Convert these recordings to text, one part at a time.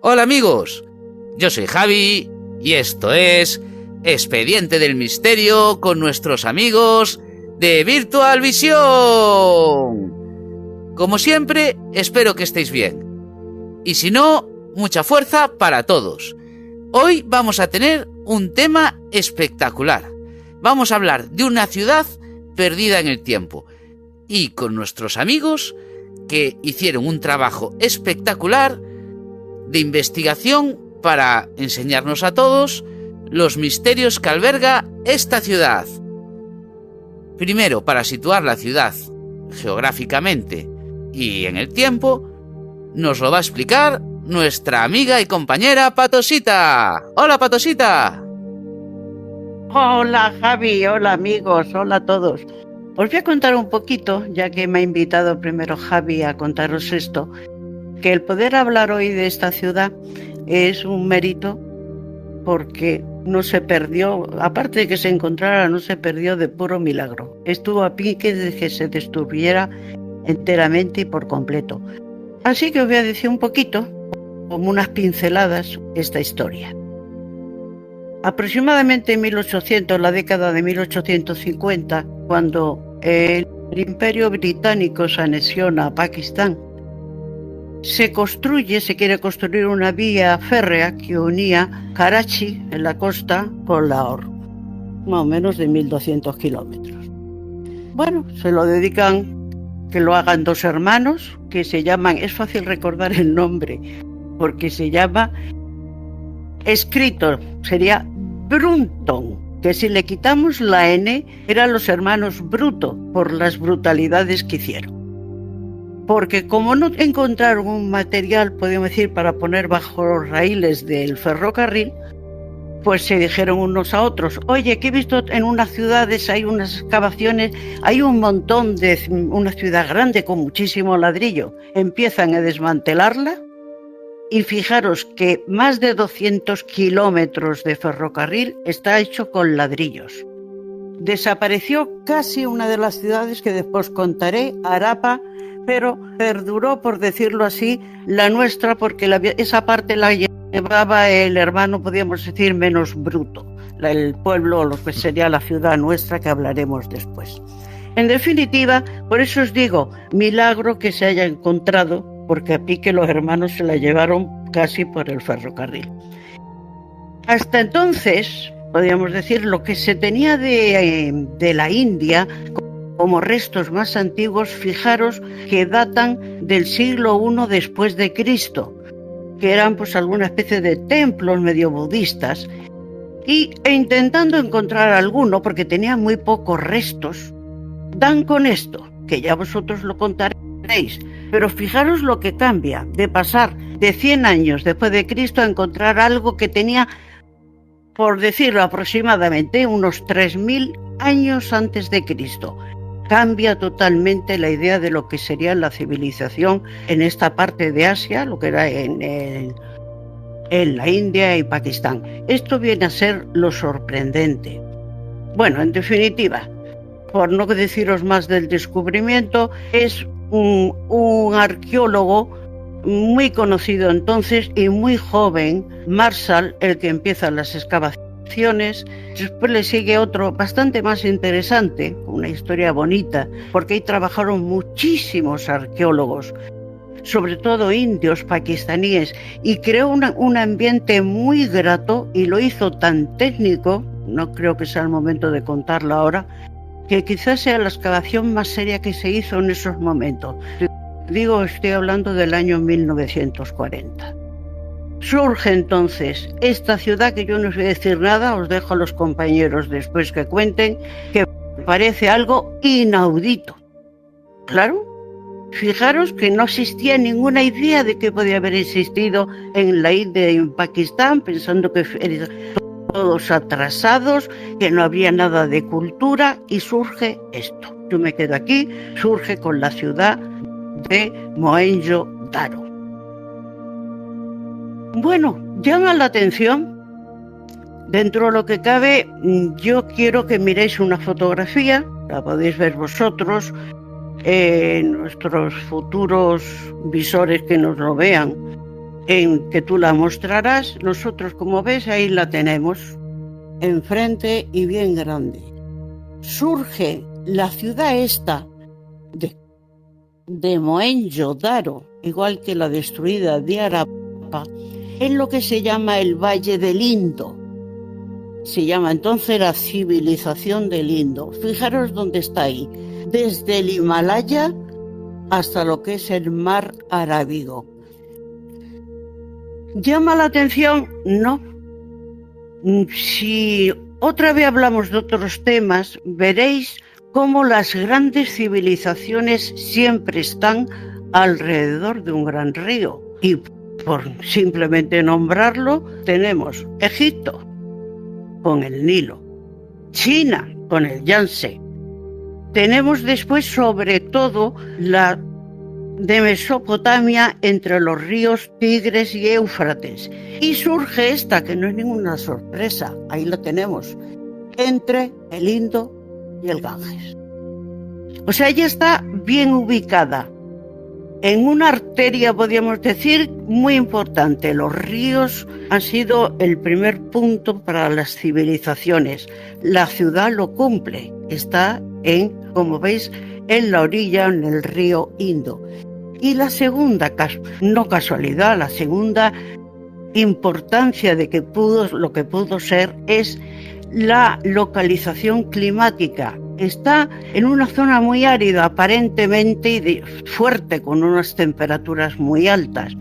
Hola amigos, yo soy Javi y esto es Expediente del Misterio con nuestros amigos de Virtual Visión. Como siempre, espero que estéis bien. Y si no, mucha fuerza para todos. Hoy vamos a tener un tema espectacular. Vamos a hablar de una ciudad perdida en el tiempo y con nuestros amigos que hicieron un trabajo espectacular de investigación para enseñarnos a todos los misterios que alberga esta ciudad. Primero, para situar la ciudad geográficamente y en el tiempo, nos lo va a explicar nuestra amiga y compañera Patosita. ¡Hola, Patosita! Hola, Javi, hola amigos, hola a todos. Os voy a contar un poquito, ya que me ha invitado primero Javi a contaros esto, que el poder hablar hoy de esta ciudad es un mérito porque no se perdió, aparte de que se encontrara, no se perdió de puro milagro. Estuvo a pique de que se destruyera enteramente y por completo. Así que os voy a decir un poquito, como unas pinceladas, esta historia. Aproximadamente en 1800, la década de 1850, cuando el Imperio Británico se anexiona a Pakistán, se quiere construir una vía férrea que unía Karachi, en la costa, con Lahore, más o menos de 1200 kilómetros. Bueno, se lo dedican, que lo hagan dos hermanos, que se llaman, es fácil recordar el nombre, porque se llama, escrito, sería Brunton, que si le quitamos la N, eran los hermanos Bruto, por las brutalidades que hicieron. Porque como no encontraron un material, podemos decir, para poner bajo los raíles del ferrocarril, pues se dijeron unos a otros, oye, que he visto en unas ciudades, hay unas excavaciones, hay un montón de una ciudad grande con muchísimo ladrillo. Empiezan a desmantelarla y fijaros que más de 200 kilómetros de ferrocarril está hecho con ladrillos. Desapareció casi una de las ciudades que después contaré, Harappa, pero perduró, por decirlo así, la nuestra, porque esa parte la llevaba el hermano, podríamos decir, menos bruto, el pueblo, lo que sería la ciudad nuestra, que hablaremos después. En definitiva, por eso os digo, milagro que se haya encontrado, porque a pique los hermanos se la llevaron casi por el ferrocarril. Hasta entonces, podríamos decir, lo que se tenía de la India como restos más antiguos, fijaros que datan del siglo I después de Cristo, que eran pues alguna especie de templos medio budistas, e intentando encontrar alguno, porque tenían muy pocos restos, dan con esto, que ya vosotros lo contaréis, pero fijaros lo que cambia, de pasar de 100 años después de Cristo a encontrar algo que tenía, por decirlo aproximadamente, unos 3000 años antes de Cristo. Cambia totalmente la idea de lo que sería la civilización en esta parte de Asia, lo que era en la India y Pakistán. Esto viene a ser lo sorprendente. Bueno, en definitiva, por no deciros más del descubrimiento, es un arqueólogo muy conocido entonces y muy joven, Marshall, el que empieza las excavaciones. Después le sigue otro bastante más interesante, una historia bonita, porque ahí trabajaron muchísimos arqueólogos, sobre todo indios, pakistaníes, y creó un ambiente muy grato y lo hizo tan técnico, no creo que sea el momento de contarlo ahora, que quizás sea la excavación más seria que se hizo en esos momentos. Digo, estoy hablando del año 1940. Surge entonces esta ciudad, que yo no os voy a decir nada, os dejo a los compañeros después que cuenten, que parece algo inaudito. Claro, fijaros que no existía ninguna idea de que podía haber existido en la India y en Pakistán, pensando que eran todos atrasados, que no habría nada de cultura, y surge esto. Yo me quedo aquí, surge con la ciudad de Mohenjo-Daro. Bueno, llama la atención, dentro de lo que cabe, yo quiero que miréis una fotografía, la podéis ver vosotros, nuestros futuros visores que nos lo vean, en que tú la mostrarás. Nosotros, como ves, ahí la tenemos enfrente y bien grande. Surge la ciudad esta de Mohenjo-Daro, igual que la destruida de Harappa, en lo que se llama el Valle del Indo. Se llama entonces la civilización del Indo. Fijaros dónde está ahí, desde el Himalaya hasta lo que es el mar Arábigo. ¿Llama la atención? No. Si otra vez hablamos de otros temas, veréis cómo las grandes civilizaciones siempre están alrededor de un gran río. Y por simplemente nombrarlo, tenemos Egipto con el Nilo, China con el Yangtze. Tenemos después, sobre todo, la de Mesopotamia entre los ríos Tigres y Éufrates. Y surge esta, que no es ninguna sorpresa, ahí la tenemos, entre el Indo y el Ganges. O sea, ella está bien ubicada en una arteria, podríamos decir, muy importante. Los ríos han sido el primer punto para las civilizaciones. La ciudad lo cumple, está como veis, en la orilla, en el río Indo. Y la segunda, no casualidad, la segunda importancia de lo que pudo ser es la localización climática. Está en una zona muy árida, aparentemente, y fuerte, con unas temperaturas muy altas.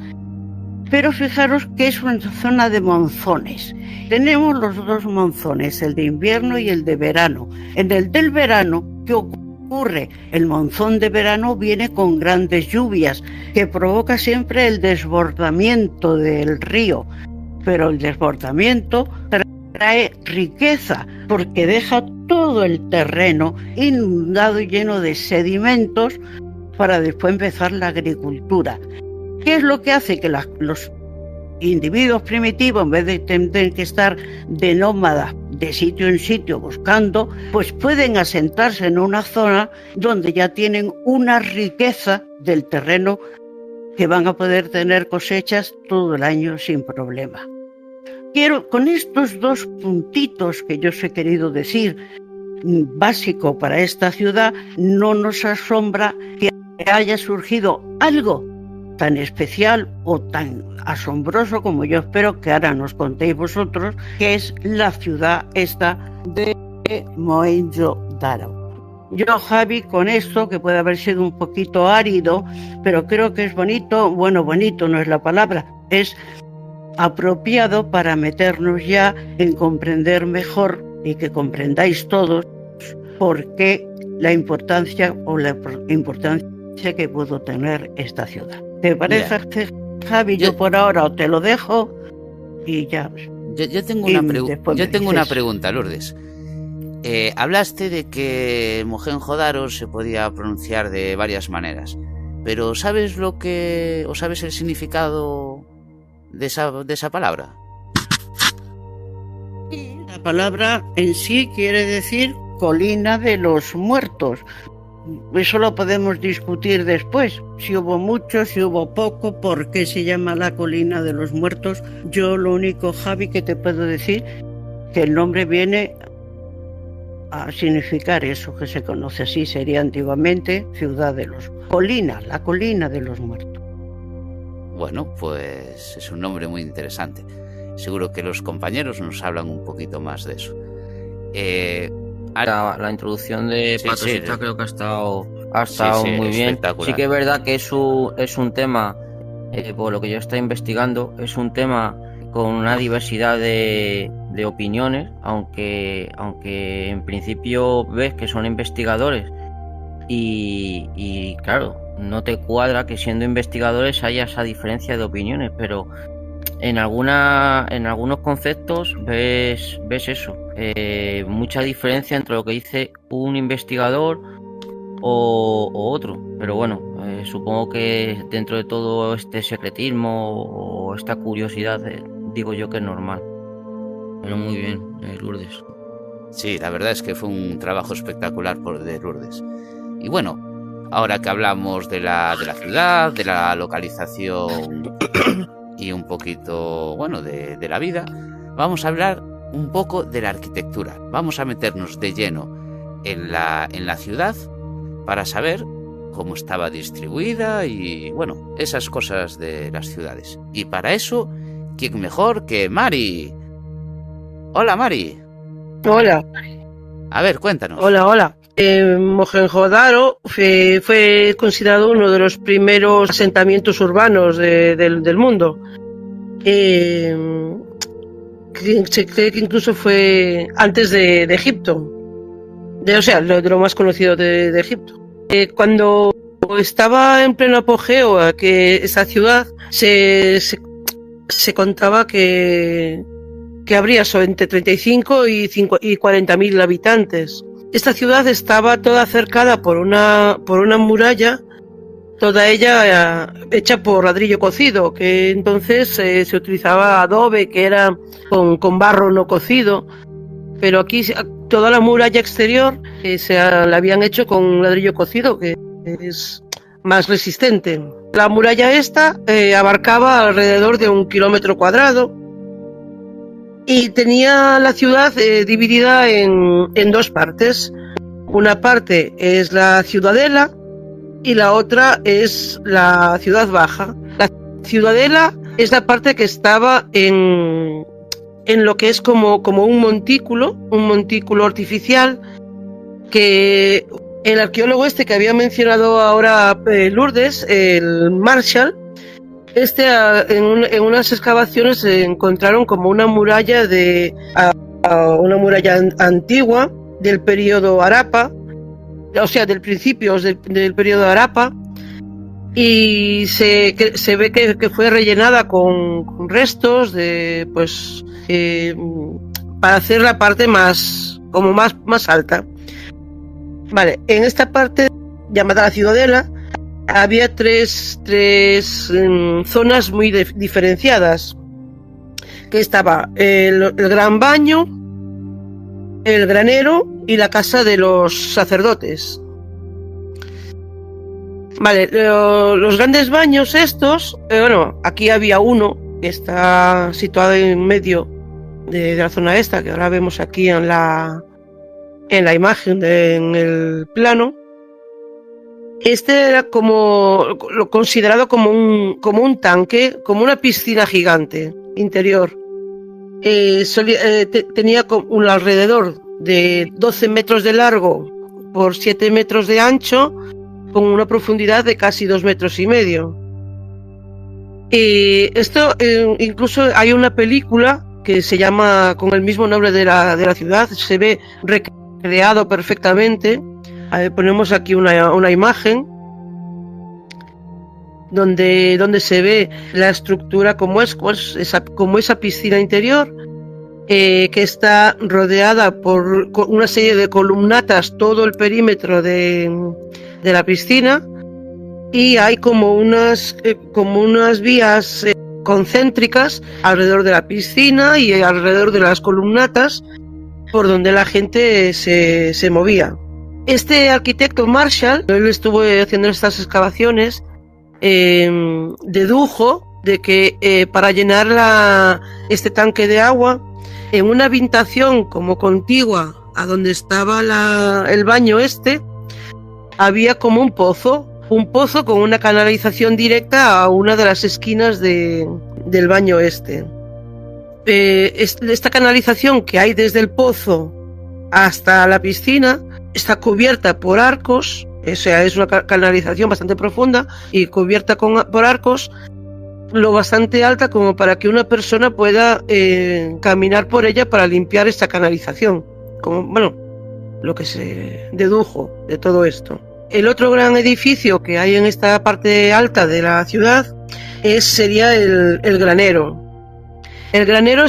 Pero fijaros que es una zona de monzones. Tenemos los dos monzones, el de invierno y el de verano. En el del verano, ¿qué ocurre? El monzón de verano viene con grandes lluvias, que provoca siempre el desbordamiento del río. Pero el desbordamiento trae riqueza, porque deja todo el terreno inundado y lleno de sedimentos para después empezar la agricultura. ¿Qué es lo que hace? Que los individuos primitivos, en vez de tener que estar de nómadas de sitio en sitio buscando, pues pueden asentarse en una zona donde ya tienen una riqueza del terreno que van a poder tener cosechas todo el año sin problema. Con estos dos puntitos que yo os he querido decir, básico para esta ciudad, no nos asombra que haya surgido algo tan especial o tan asombroso, como yo espero que ahora nos contéis vosotros, que es la ciudad esta de Mohenjo-Daro. Yo, Javi, con esto, que puede haber sido un poquito árido, pero creo que es bonito, bueno, bonito no es la palabra, es apropiado para meternos ya en comprender mejor y que comprendáis todos por qué la importancia que pudo tener esta ciudad. ¿Te parece, Javi? Yo por ahora te lo dejo y ya. Yo tengo una pregunta, Lourdes. Hablaste de que Mohenjo-Daro se podía pronunciar de varias maneras, pero ¿sabes el significado de esa palabra? La palabra en sí quiere decir colina de los muertos. Eso lo podemos discutir después, si hubo mucho, si hubo poco, por qué se llama la colina de los muertos. Yo lo único, Javi, que te puedo decir, que el nombre viene a significar eso que se conoce así, sería antiguamente la colina de los muertos. Bueno, pues es un nombre muy interesante. Seguro que los compañeros nos hablan un poquito más de eso. La introducción de Patosita creo que ha estado muy bien. Sí que es verdad que es un tema, por lo que yo estoy investigando, es un tema con una diversidad de opiniones, aunque en principio ves que son investigadores y claro, no te cuadra que siendo investigadores haya esa diferencia de opiniones, pero en algunos conceptos ves eso, mucha diferencia entre lo que dice un investigador o otro, pero bueno, supongo que dentro de todo este secretismo o esta curiosidad, digo yo que es normal. Pero muy bien, Lourdes. Sí, la verdad es que fue un trabajo espectacular de Lourdes. Y bueno, ahora que hablamos de la ciudad, de la localización y un poquito, bueno, de la vida, vamos a hablar un poco de la arquitectura. Vamos a meternos de lleno en la ciudad para saber cómo estaba distribuida y, bueno, esas cosas de las ciudades. Y para eso, ¿quién mejor que Mari? Hola, Mari. Hola. A ver, cuéntanos. Hola. Mohenjo-Daro fue considerado uno de los primeros asentamientos urbanos del mundo. Se cree que incluso fue antes de Egipto, de lo más conocido de Egipto. Cuando estaba en pleno apogeo que esa ciudad se contaba que habría entre 35 y 40.000 habitantes. Esta ciudad estaba toda cercada por una muralla, toda ella hecha por ladrillo cocido, que entonces se utilizaba adobe, que era con barro no cocido, pero aquí toda la muralla exterior la habían hecho con ladrillo cocido, que es más resistente. La muralla esta abarcaba alrededor de 1 kilómetro cuadrado y tenía la ciudad dividida en 2 partes. Una parte es la ciudadela y la otra es la ciudad baja. La ciudadela es la parte que estaba en lo que es como un montículo artificial, que el arqueólogo que había mencionado ahora Lourdes, el Marshall, en unas excavaciones se encontraron como una muralla una muralla antigua del periodo Harappa, o sea, del principio del periodo Harappa, y se ve que fue rellenada con restos para hacer la parte más alta. Vale, en esta parte llamada la ciudadela había tres zonas muy diferenciadas, que estaba el gran baño, el granero y la casa de los sacerdotes. Vale, los grandes baños estos, aquí había uno que está situado en medio de la zona esta, que ahora vemos aquí en la imagen, en el plano. Era lo considerado como un tanque, como una piscina gigante interior. Tenía un alrededor de 12 metros de largo por 7 metros de ancho, con una profundidad de casi 2,5 metros. Y esto, incluso hay una película que se llama con el mismo nombre de la ciudad, se ve recreado perfectamente. Ponemos aquí una imagen donde se ve la estructura como esa piscina interior, que está rodeada por una serie de columnatas todo el perímetro de la piscina, y hay como unas vías concéntricas alrededor de la piscina y alrededor de las columnatas por donde la gente se movía. Este arquitecto Marshall, él estuvo haciendo estas excavaciones, dedujo de que para llenar este tanque de agua, en una habitación como contigua a donde estaba el baño había como un pozo con una canalización directa a una de las esquinas del baño Esta canalización que hay desde el pozo hasta la piscina está cubierta por arcos, o sea, es una canalización bastante profunda y cubierta por arcos, lo bastante alta como para que una persona pueda caminar por ella para limpiar esta canalización, lo que se dedujo de todo esto. El otro gran edificio que hay en esta parte alta de la ciudad sería el granero. El granero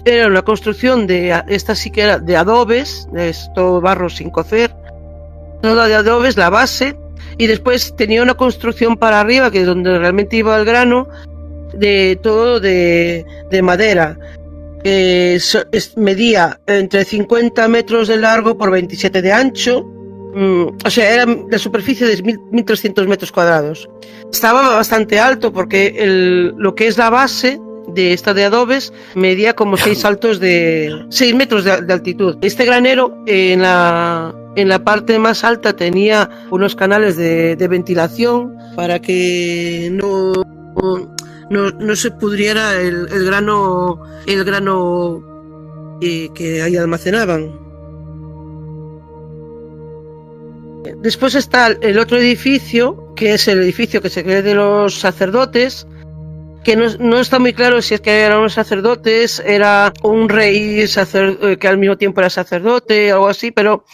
era una construcción esta sí que era de adobes, es todo barro sin cocer, todo de adobes, la base, y después tenía una construcción para arriba, que es donde realmente iba el grano, todo de madera. Medía entre 50 metros de largo por 27 de ancho, o sea, era de superficie de 1.300 metros cuadrados. Estaba bastante alto porque lo que es la base de esta de adobes medía como 6 metros de altitud. Este granero en la parte más alta tenía unos canales de ventilación para que no se pudriera el grano que ahí almacenaban. Después está el otro edificio, que es el edificio que se cree de los sacerdotes, que no está muy claro si es que eran unos sacerdotes, era un rey que al mismo tiempo era sacerdote, algo así, pero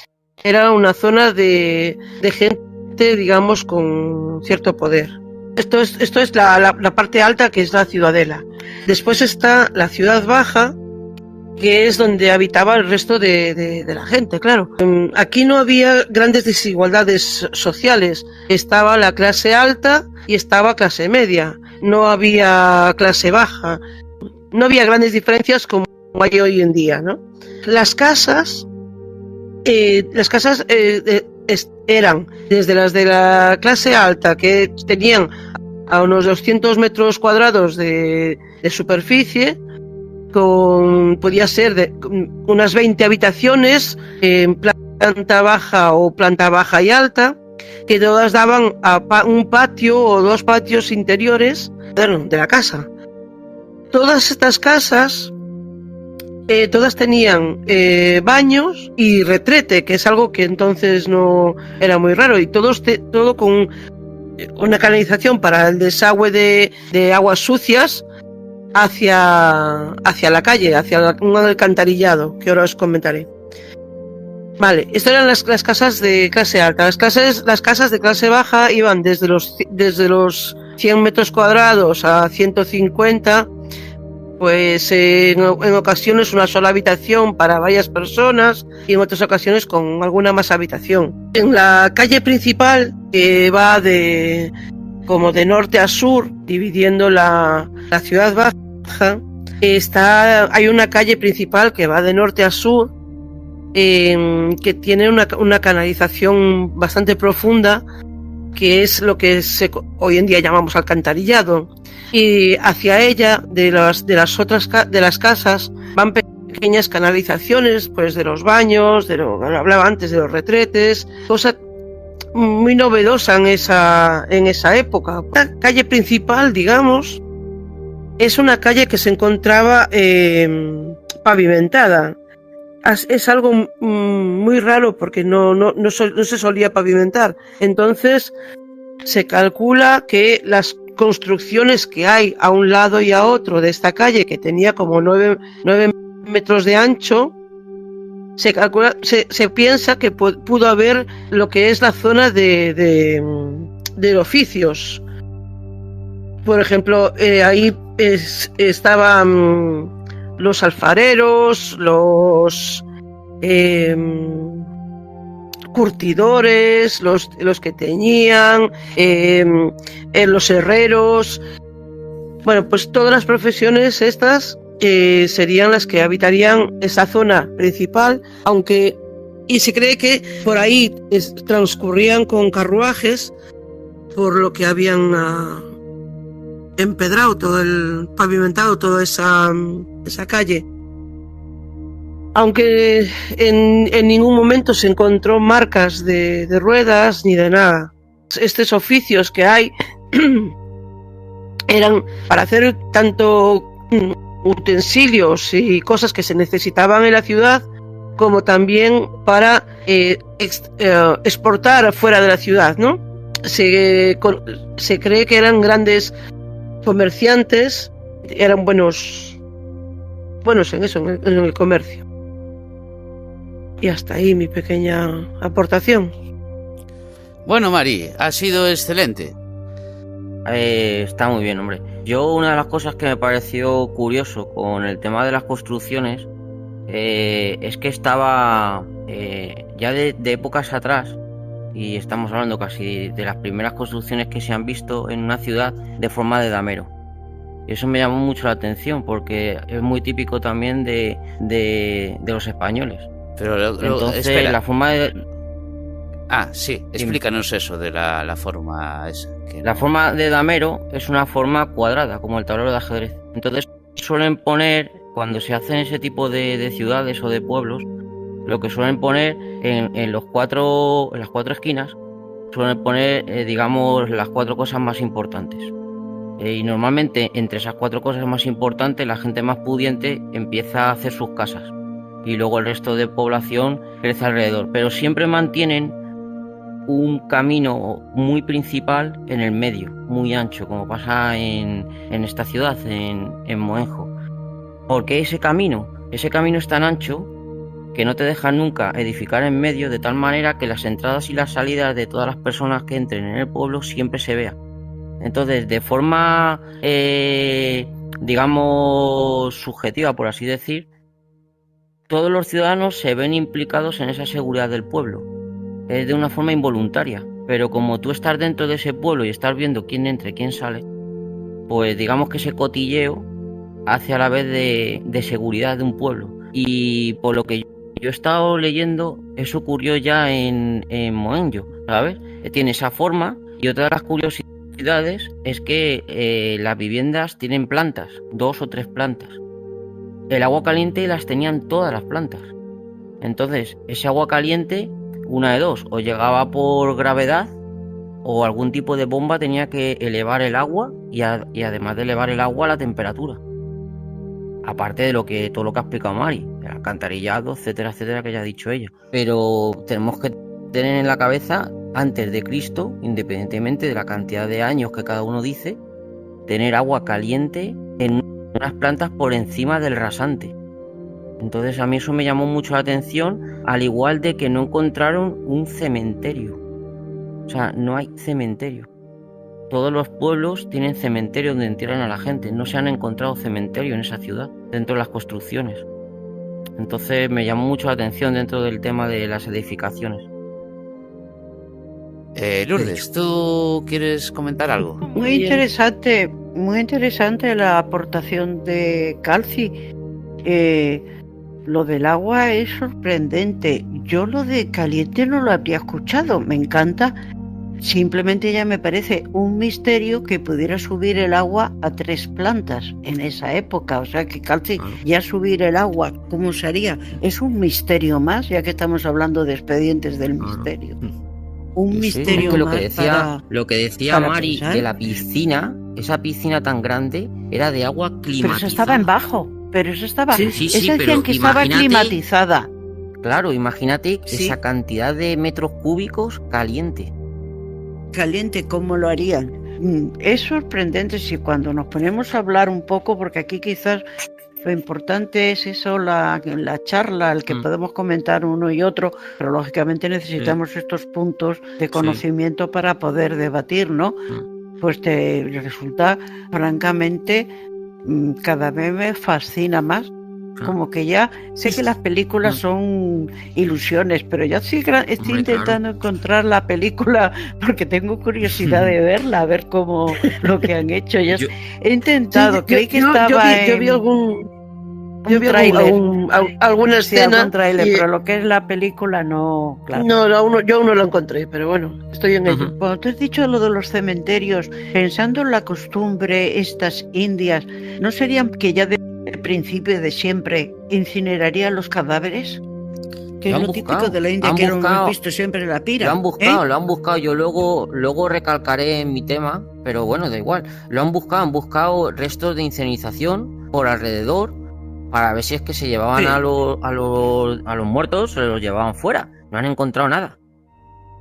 era una zona de gente, digamos, con cierto poder. Esto es la parte alta, que es la ciudadela. Después está la ciudad baja, que es donde habitaba el resto de la gente, claro. Aquí no había grandes desigualdades sociales. Estaba la clase alta y estaba clase media. No había clase baja. No había grandes diferencias como hay hoy en día, ¿no? Las casas eran desde las de la clase alta, que tenían a unos 200 metros cuadrados de superficie, podía ser de unas 20 habitaciones en planta baja o planta baja y alta, que todas daban a un patio o 2 patios interiores de la casa. Todas estas casas todas tenían baños y retrete, que es algo que entonces no era muy raro, y todo con una canalización para el desagüe de aguas sucias hacia la calle, hacia un alcantarillado, que ahora os comentaré. Vale, estas eran las casas de clase alta. Las casas de clase baja iban desde los 100 metros cuadrados a 150, pues en ocasiones una sola habitación para varias personas, y en otras ocasiones con alguna más habitación. En la calle principal, que va como de norte a sur, dividiendo la ciudad baja, hay una calle principal que va de norte a sur, que tiene una canalización bastante profunda, que es lo que hoy en día llamamos alcantarillado, y hacia ella de las casas van pequeñas canalizaciones, pues de los baños, de lo que hablaba antes, de los retretes, cosa muy novedosa en esa época. La calle principal, digamos, es una calle que se encontraba pavimentada. Es algo muy raro porque no se solía pavimentar. Entonces se calcula que las construcciones que hay a un lado y a otro de esta calle, que tenía como 9 metros de ancho, se piensa que pudo haber lo que es la zona de oficios. Por ejemplo, ahí estaban los alfareros, los curtidores, los que teñían, los herreros. Bueno, pues todas las profesiones estas serían las que habitarían esa zona principal, y se cree que por ahí transcurrían con carruajes, por lo que habían empedrado pavimentado toda esa calle. Aunque en ningún momento se encontró marcas de ruedas ni de nada. Estos oficios que hay eran para hacer tanto utensilios y cosas que se necesitaban en la ciudad, como también para exportar fuera de la ciudad, ¿no? Se cree que eran grandes comerciantes, eran buenos en eso, en el comercio. Y hasta ahí mi pequeña aportación. Bueno, Mari, ha sido excelente. Está muy bien, hombre. Yo, una de las cosas que me pareció curioso con el tema de las construcciones es que estaba ya de épocas atrás, y estamos hablando casi de las primeras construcciones que se han visto en una ciudad de forma de damero. Y eso me llamó mucho la atención porque es muy típico también de los españoles. Pero entonces espera. la forma de... Ah, sí, explícanos eso de la forma esa. La forma de damero es una forma cuadrada, como el tablero de ajedrez. Entonces suelen poner, cuando se hacen ese tipo de ciudades o de pueblos, lo que suelen poner en las cuatro esquinas, suelen poner, digamos, las 4 cosas más importantes. Y normalmente entre esas 4 cosas más importantes, la gente más pudiente empieza a hacer sus casas. Y luego el resto de población crece alrededor. Pero siempre mantienen un camino muy principal en el medio, muy ancho, como pasa en esta ciudad, en Mohenjo. Porque ese camino es tan ancho que no te dejan nunca edificar en medio, de tal manera que las entradas y las salidas de todas las personas que entren en el pueblo siempre se vean. Entonces, de forma, digamos, subjetiva, por así decir, todos los ciudadanos se ven implicados en esa seguridad del pueblo. Es de una forma involuntaria, pero como tú estás dentro de ese pueblo y estás viendo quién entra y quién sale, pues digamos que ese cotilleo hace a la vez de seguridad de un pueblo. Y por lo que yo he estado leyendo, eso ocurrió ya en Mohenjo, ¿sabes? Tiene esa forma. Y otra de las curiosidades es que las viviendas tienen plantas, 2 o 3 plantas. El agua caliente las tenían todas las plantas. Entonces, ese agua caliente, una de dos, o llegaba por gravedad, o algún tipo de bomba tenía que elevar el agua y además de elevar el agua, la temperatura. Aparte de todo lo que ha explicado Mari, el alcantarillado, etcétera, etcétera, que ya ha dicho ella. Pero tenemos que tener en la cabeza, antes de Cristo, independientemente de la cantidad de años que cada uno dice, tener agua caliente en unas plantas por encima del rasante. Entonces a mí eso me llamó mucho la atención, al igual de que no encontraron un cementerio. O sea, no hay cementerio. Todos los pueblos tienen cementerio donde entierran a la gente. No se han encontrado cementerio en esa ciudad, dentro de las construcciones. Entonces me llamó mucho la atención dentro del tema de las edificaciones. Lourdes, ¿tú quieres comentar algo? Muy interesante la aportación de Calci. Lo del agua es sorprendente. Yo lo de caliente no lo habría escuchado. Me encanta. Simplemente ya me parece un misterio que pudiera subir el agua a 3 plantas en esa época. O sea que Calci, ya subir el agua, ¿cómo se haría? Es un misterio más, ya que estamos hablando de expedientes del misterio. Un misterio más. Lo que decía Mari pensar de la piscina, esa piscina tan grande, era de agua climatizada. Pero eso estaba en bajo. Pero eso estaba. Sí, decían que estaba climatizada. Claro, imagínate esa cantidad de metros cúbicos caliente. Caliente, ¿cómo lo harían? Es sorprendente si cuando nos ponemos a hablar un poco, porque aquí quizás lo importante es eso, la charla, el que podemos comentar uno y otro, pero lógicamente necesitamos estos puntos de conocimiento para poder debatir, ¿no? Pues te resulta francamente, cada vez me fascina más. Como que ya sé que las películas son ilusiones, pero ya estoy intentando encontrar la película porque tengo curiosidad de verla, a ver cómo lo que han hecho. Yo he intentado, creí que estaba yo vi alguna escena, algún tráiler, pero lo que es la película no, claro. No, yo aún no lo encontré, pero bueno, estoy en ello. Cuando te has dicho lo de los cementerios, pensando en la costumbre, estas indias, ¿no serían que ya de principio de siempre incinerarían los cadáveres? Que es lo típico de la India, que hemos visto siempre en la pira. Lo han buscado. Yo luego recalcaré en mi tema, pero bueno, da igual. Han buscado restos de insecenización por alrededor para ver si es que se llevaban a los muertos, se los llevaban fuera. No han encontrado nada.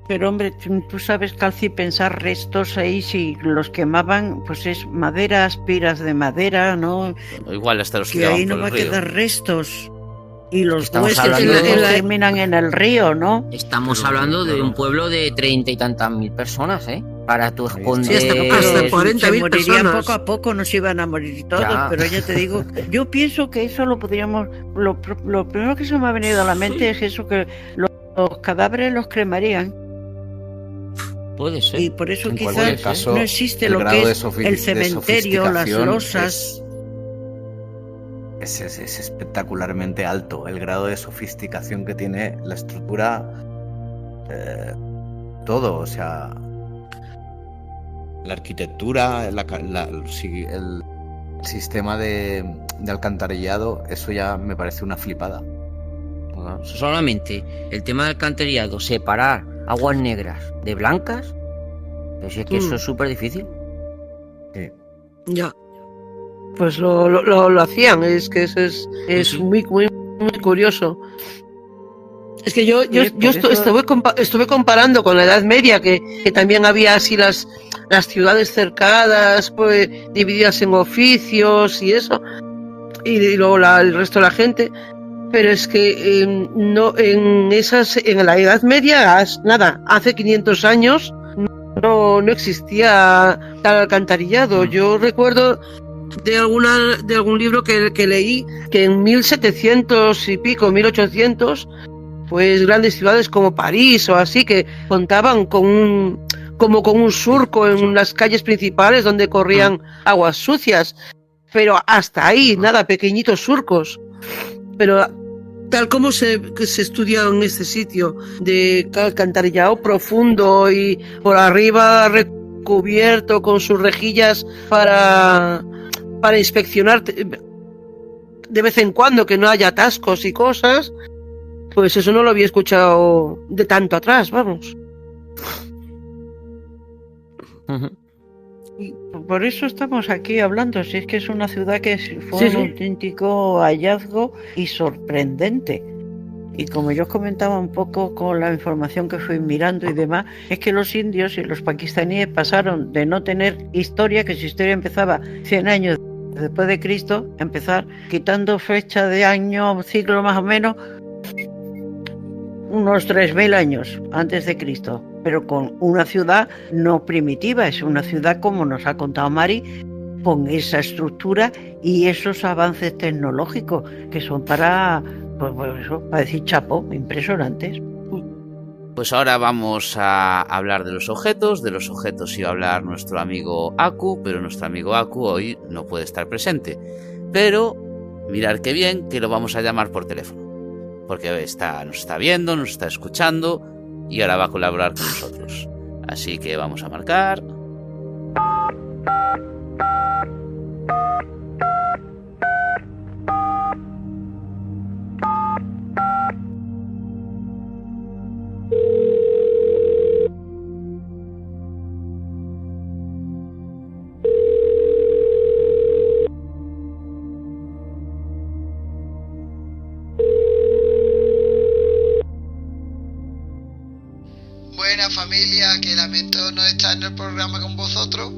Pero hombre, tú sabes, Calci, pensar restos ahí, si los quemaban, pues es madera, piras de madera, ¿no? O igual hasta los que ahí no va a quedar restos. Y los huesos terminan en el río, ¿no? Estamos hablando de un pueblo de 30 y tantas mil personas, ¿eh? Para tu esconder... Sí, hasta 40.000 personas. Poco a poco, nos iban a morir todos, pero ya te digo, yo pienso que eso lo podríamos... Lo primero que se me ha venido a la mente es eso, que los cadáveres los cremarían. Puede ser. Y por eso quizás caso, no existe lo que es el cementerio, las losas. Es espectacularmente alto el grado de sofisticación que tiene la estructura todo, o sea, la arquitectura, el sistema de alcantarillado, eso ya me parece una flipada. Solamente el tema del alcantarillado, separar aguas negras de blancas, pero si es que eso es súper difícil. Sí. Ya. Pues lo hacían, es que eso es muy curioso. Es que yo estuve comparando con la Edad Media, que también había así las ciudades cercadas, pues divididas en oficios y eso, y luego el resto de la gente. Pero es que no en la Edad Media, nada, hace 500 años no existía tal alcantarillado. Yo recuerdo de algún libro que leí que en 1700 y pico, 1800, pues grandes ciudades como París o así, que contaban con un surco en las calles principales donde corrían aguas sucias, pero hasta ahí, nada, pequeñitos surcos. Pero tal como se estudia en este sitio, de alcantarillado profundo y por arriba recubierto con sus rejillas para inspeccionar de vez en cuando que no haya atascos y cosas, pues eso no lo había escuchado de tanto atrás, vamos. Y por eso estamos aquí hablando, si es que es una ciudad que fue un auténtico hallazgo y sorprendente. Y como yo os comentaba un poco con la información que fui mirando y demás, es que los indios y los pakistaníes pasaron de no tener historia, que su historia empezaba 100 años después de Cristo, empezar quitando fecha de año, siglo más o menos, unos 3000 años antes de Cristo, pero con una ciudad no primitiva, es una ciudad, como nos ha contado Mari, con esa estructura y esos avances tecnológicos que son para decir chapo, impresionantes. Pues ahora vamos a hablar de los objetos. De los objetos iba a hablar nuestro amigo Aku, pero nuestro amigo Aku hoy no puede estar presente. Pero mirar qué bien que lo vamos a llamar por teléfono, porque nos está viendo, nos está escuchando y ahora va a colaborar con nosotros. Así que vamos a marcar. Buena familia, que lamento no estar en el programa con vosotros,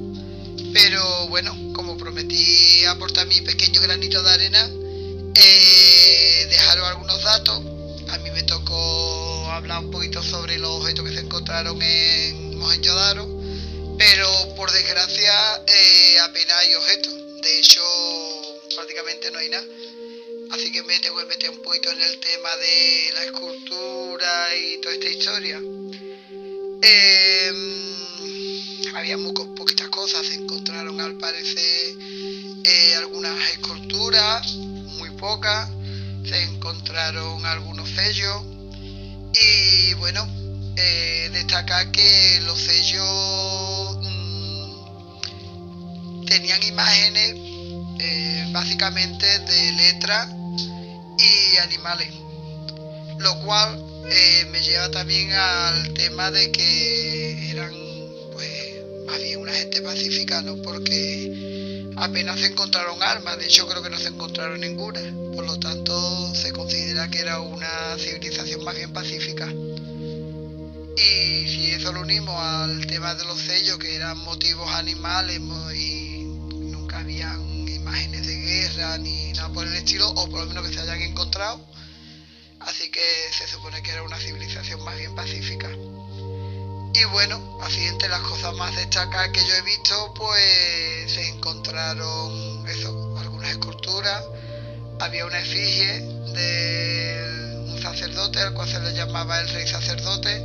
pero bueno, como prometí aportar mi pequeño granito de arena, dejaros algunos datos. A mí me tocó hablar un poquito sobre los objetos que se encontraron en Mohenjo-Daro, pero por desgracia apenas hay objetos. De hecho, prácticamente no hay nada. Así que me tengo que meter un poquito en el tema de la escultura y toda esta historia. Había muy poquitas cosas, se encontraron al parecer algunas esculturas, muy pocas, se encontraron algunos sellos y bueno, destacar que los sellos tenían imágenes básicamente de letras y animales, lo cual me lleva también al tema de que eran pues más bien una gente pacífica, ¿no? Porque apenas se encontraron armas, de hecho creo que no se encontraron ninguna, por lo tanto se considera que era una civilización más bien pacífica. Y si eso lo unimos al tema de los sellos, que eran motivos animales y nunca habían imágenes de guerra ni nada por el estilo, o por lo menos que se hayan encontrado, así que se supone que era una civilización más bien pacífica. Y bueno, así entre las cosas más destacadas que yo he visto, pues se encontraron algunas esculturas. Había una efigie de un sacerdote, al cual se le llamaba el rey sacerdote,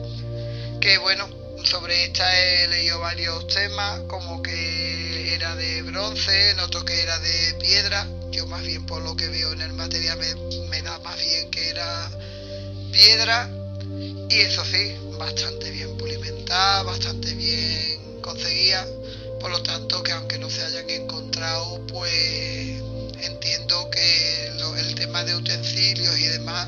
que bueno, sobre esta he leído varios temas, como que era de bronce, en otro que era de piedra. Yo más bien por lo que veo en el material me da más bien que era piedra. y eso sí, bastante bien pulimentada, bastante bien conseguida, por lo tanto que aunque no se hayan encontrado, pues entiendo que el tema de utensilios y demás,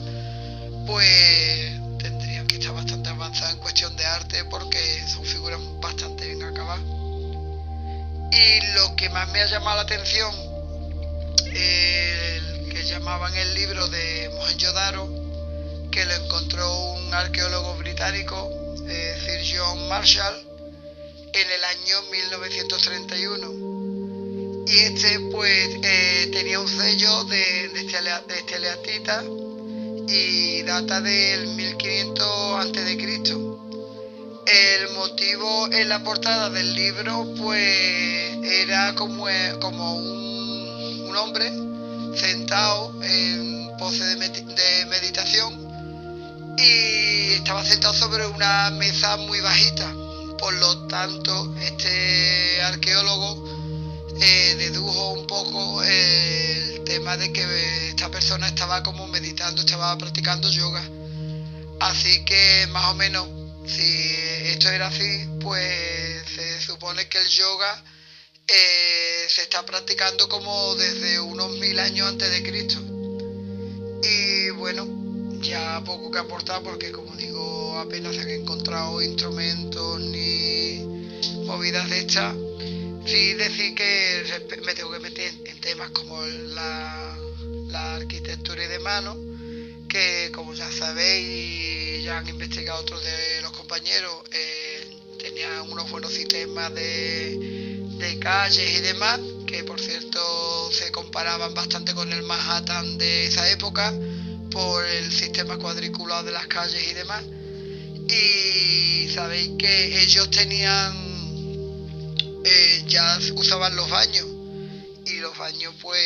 pues tendrían que estar bastante avanzados en cuestión de arte, porque son figuras bastante bien acabadas. Y lo que más me ha llamado la atención, el que llamaban el libro de Mohenjo-Daro, que lo encontró un arqueólogo británico, Sir John Marshall, en el año 1931. Y este pues tenía un sello de esteleatita y data del 1500 a.C. El motivo en la portada del libro pues era como un hombre sentado en pose de meditación y estaba sentado sobre una mesa muy bajita. Por lo tanto, este arqueólogo dedujo un poco el tema de que esta persona estaba como meditando, estaba practicando yoga. Así que más o menos, si esto era así, pues se supone que el yoga se está practicando como desde unos 1000 años antes de Cristo. Y bueno, ya poco que aportar, porque como digo, apenas se han encontrado instrumentos ni movidas de estas. Sí decir que me tengo que meter en temas como la arquitectura y demás, ¿no? Que como ya sabéis y ya han investigado otros de los compañeros, tenían unos buenos sistemas de calles y demás, que por cierto se comparaban bastante con el Manhattan de esa época por el sistema cuadriculado de las calles y demás. Y sabéis que ellos tenían ya usaban los baños, y los baños pues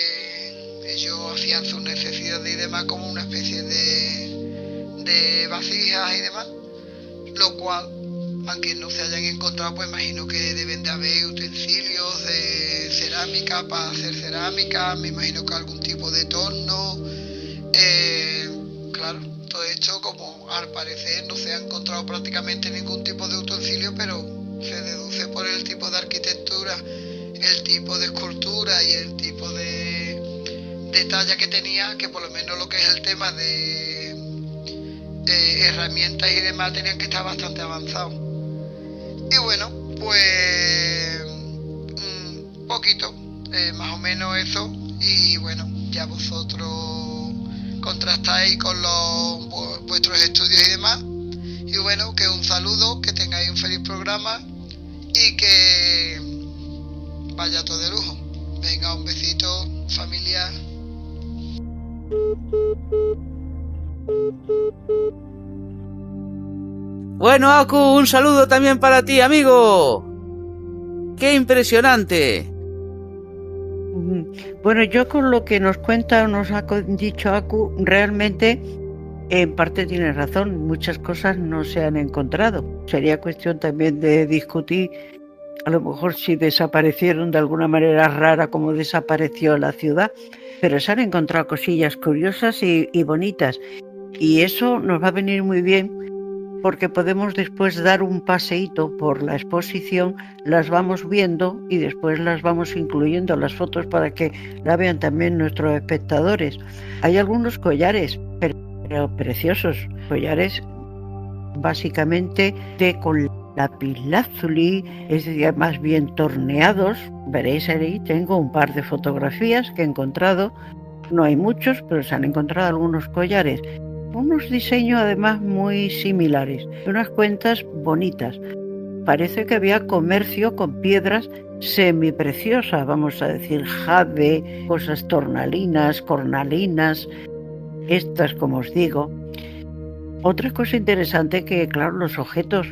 ellos hacían sus necesidades y demás como una especie de vasijas y demás, lo cual, aunque no se hayan encontrado, pues imagino que deben de haber utensilios de cerámica para hacer cerámica, me imagino que algún tipo de torno, claro, todo esto como al parecer no se ha encontrado prácticamente ningún tipo de utensilio, pero se deduce por el tipo de arquitectura, el tipo de escultura y el tipo de talla que tenía, que por lo menos lo que es el tema de herramientas y demás tenían que estar bastante avanzados. Y bueno, pues poquito, más o menos eso. Y bueno, ya vosotros contrastáis con vuestros estudios y demás. Y bueno, que un saludo, que tengáis un feliz programa y que vaya todo de lujo. Venga, un besito, familia. Bueno, Aku, un saludo también para ti, amigo. ¡Qué impresionante! Bueno, yo con lo que nos cuenta, nos ha dicho Aku, realmente en parte tiene razón, muchas cosas no se han encontrado. Sería cuestión también de discutir, a lo mejor si desaparecieron de alguna manera rara como desapareció la ciudad, pero se han encontrado cosillas curiosas y bonitas. Y eso nos va a venir muy bien, porque podemos después dar un paseíto por la exposición, las vamos viendo y después las vamos incluyendo las fotos para que la vean también nuestros espectadores. Hay algunos collares, pero preciosos, collares básicamente con lapislázuli, es decir, más bien torneados. Veréis ahí, tengo un par de fotografías que he encontrado, no hay muchos, pero se han encontrado algunos collares. Unos diseños además muy similares, unas cuentas bonitas. Parece que había comercio con piedras semipreciosas, vamos a decir, jade, cosas tornalinas, cornalinas, estas como os digo. Otra cosa interesante que, claro, los objetos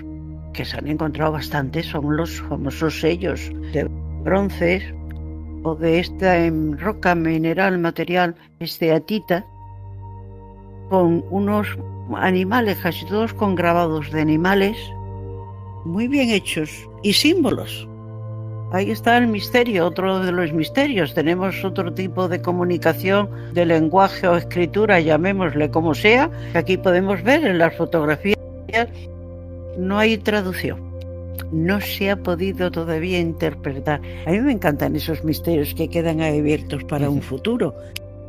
que se han encontrado bastante son los famosos sellos de bronce o de esta roca mineral, material, esteatita, con unos animales, casi todos con grabados de animales, muy bien hechos, y símbolos. Ahí está el misterio, otro de los misterios. Tenemos otro tipo de comunicación, de lenguaje o escritura, llamémosle como sea, que aquí podemos ver en las fotografías no hay traducción. No se ha podido todavía interpretar. A mí me encantan esos misterios que quedan abiertos para un futuro.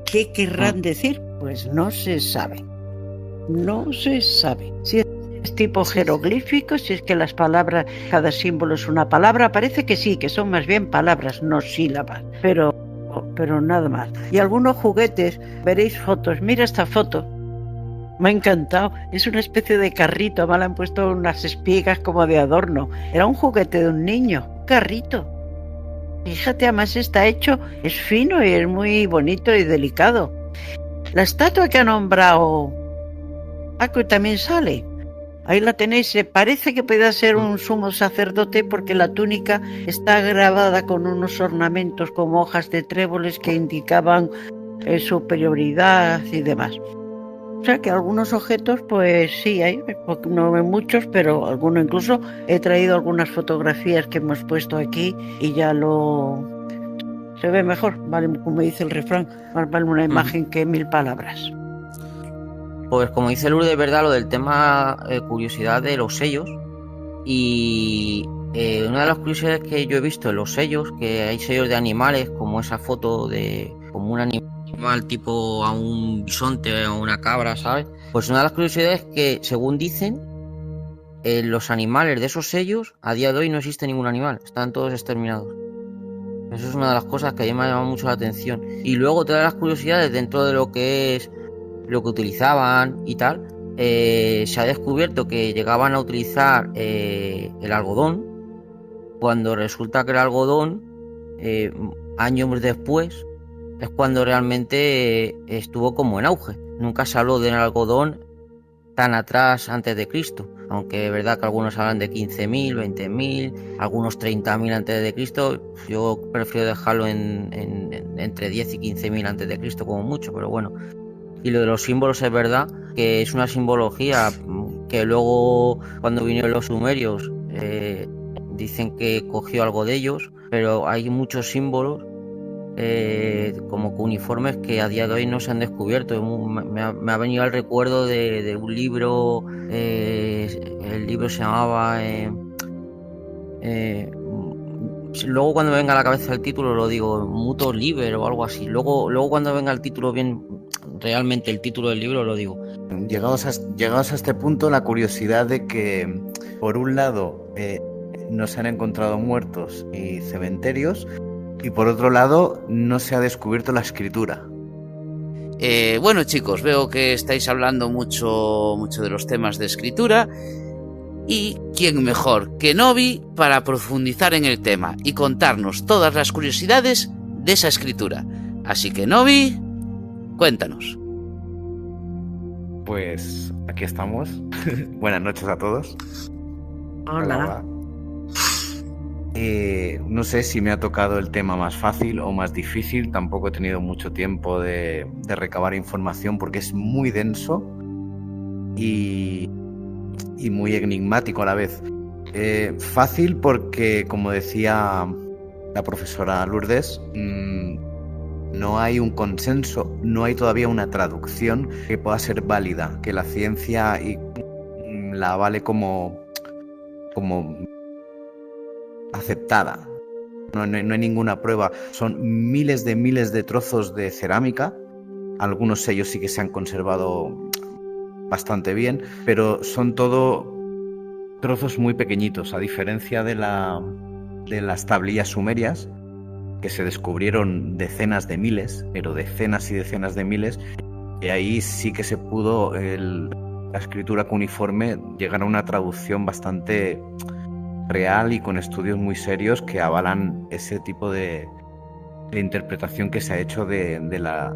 ¿Qué querrán decir? Pues no se sabe. No se sabe. Si es tipo jeroglífico, si es que las palabras, cada símbolo es una palabra, parece que sí, que son más bien palabras, no sílabas. Pero nada más. Y algunos juguetes, veréis fotos. Mira esta foto. Me ha encantado. Es una especie de carrito. Me le han puesto unas espigas como de adorno. Era un juguete de un niño. Un carrito. Fíjate, además está hecho, es fino y es muy bonito y delicado. La estatua que ha nombrado Paco también sale. Ahí la tenéis. Parece que puede ser un sumo sacerdote porque la túnica está grabada con unos ornamentos como hojas de tréboles que indicaban superioridad y demás. O sea que algunos objetos, pues sí hay, no hay muchos, pero algunos incluso he traído algunas fotografías que hemos puesto aquí y ya se ve mejor, vale, como dice el refrán, más vale una imagen que 1000 palabras. Pues como dice Lourdes, de verdad, lo del tema curiosidad de los sellos. Y una de las curiosidades que yo he visto en los sellos, que hay sellos de animales, como esa foto de como un animal tipo a un bisonte o una cabra, ¿sabes? Pues una de las curiosidades es que, según dicen, los animales de esos sellos, a día de hoy no existe ningún animal, están todos exterminados. Eso es una de las cosas que a mí me ha llamado mucho la atención. Y luego, otra de las curiosidades dentro de lo que es lo que utilizaban y tal, se ha descubierto que llegaban a utilizar el algodón, cuando resulta que el algodón, años después, es cuando realmente estuvo como en auge. Nunca se habló del algodón tan atrás antes de Cristo, aunque es verdad que algunos hablan de 15.000, 20.000, algunos 30.000 antes de Cristo. Yo prefiero dejarlo entre 10 y 15.000 antes de Cristo como mucho, pero bueno. Y lo de los símbolos es verdad que es una simbología que luego, cuando vinieron los sumerios, dicen que cogió algo de ellos, pero hay muchos símbolos como uniformes que a día de hoy no se han descubierto. Me ha venido al recuerdo de un libro, el libro se llamaba luego cuando venga a la cabeza el título lo digo, Muto Liber o algo así. Luego cuando venga el título bien, realmente el título del libro lo digo. Llegados a este punto, la curiosidad de que por un lado no se han encontrado muertos y cementerios, y por otro lado no se ha descubierto la escritura. Bueno, chicos, veo que estáis hablando mucho de los temas de escritura, y quién mejor que Novi para profundizar en el tema y contarnos todas las curiosidades de esa escritura. Así que Novi, cuéntanos. Pues aquí estamos. Buenas noches a todos. Hola. No sé si me ha tocado el tema más fácil o más difícil. Tampoco he tenido mucho tiempo de recabar información porque es muy denso y muy enigmático a la vez. Fácil porque, como decía la profesora Lourdes, no hay un consenso, no hay todavía una traducción que pueda ser válida, que la ciencia la vale como aceptada. No hay ninguna prueba. Son miles de trozos de cerámica. Algunos sellos sí que se han conservado bastante bien, pero son todo trozos muy pequeñitos, a diferencia de las tablillas sumerias, que se descubrieron decenas de miles, pero decenas y decenas de miles, y ahí sí que se pudo la escritura cuneiforme llegar a una traducción bastante real y con estudios muy serios que avalan ese tipo de interpretación que se ha hecho de la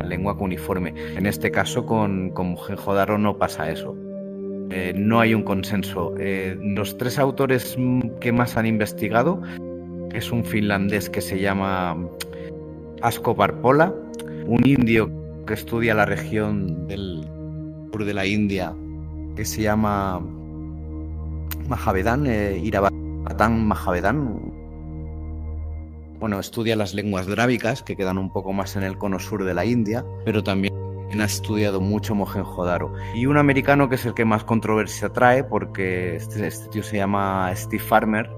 lengua cuneiforme. En este caso con Mohenjo-Daro no pasa eso. No hay un consenso. Los tres autores que más han investigado es un finlandés que se llama Asko Parpola, un indio que estudia la región del sur de la India que se llama Mahavedan, Iravatham Mahavedan. Bueno, estudia las lenguas drávicas que quedan un poco más en el cono sur de la India, pero también ha estudiado mucho Mohenjo-Daro. Y un americano que es el que más controversia trae, porque este tío se llama Steve Farmer,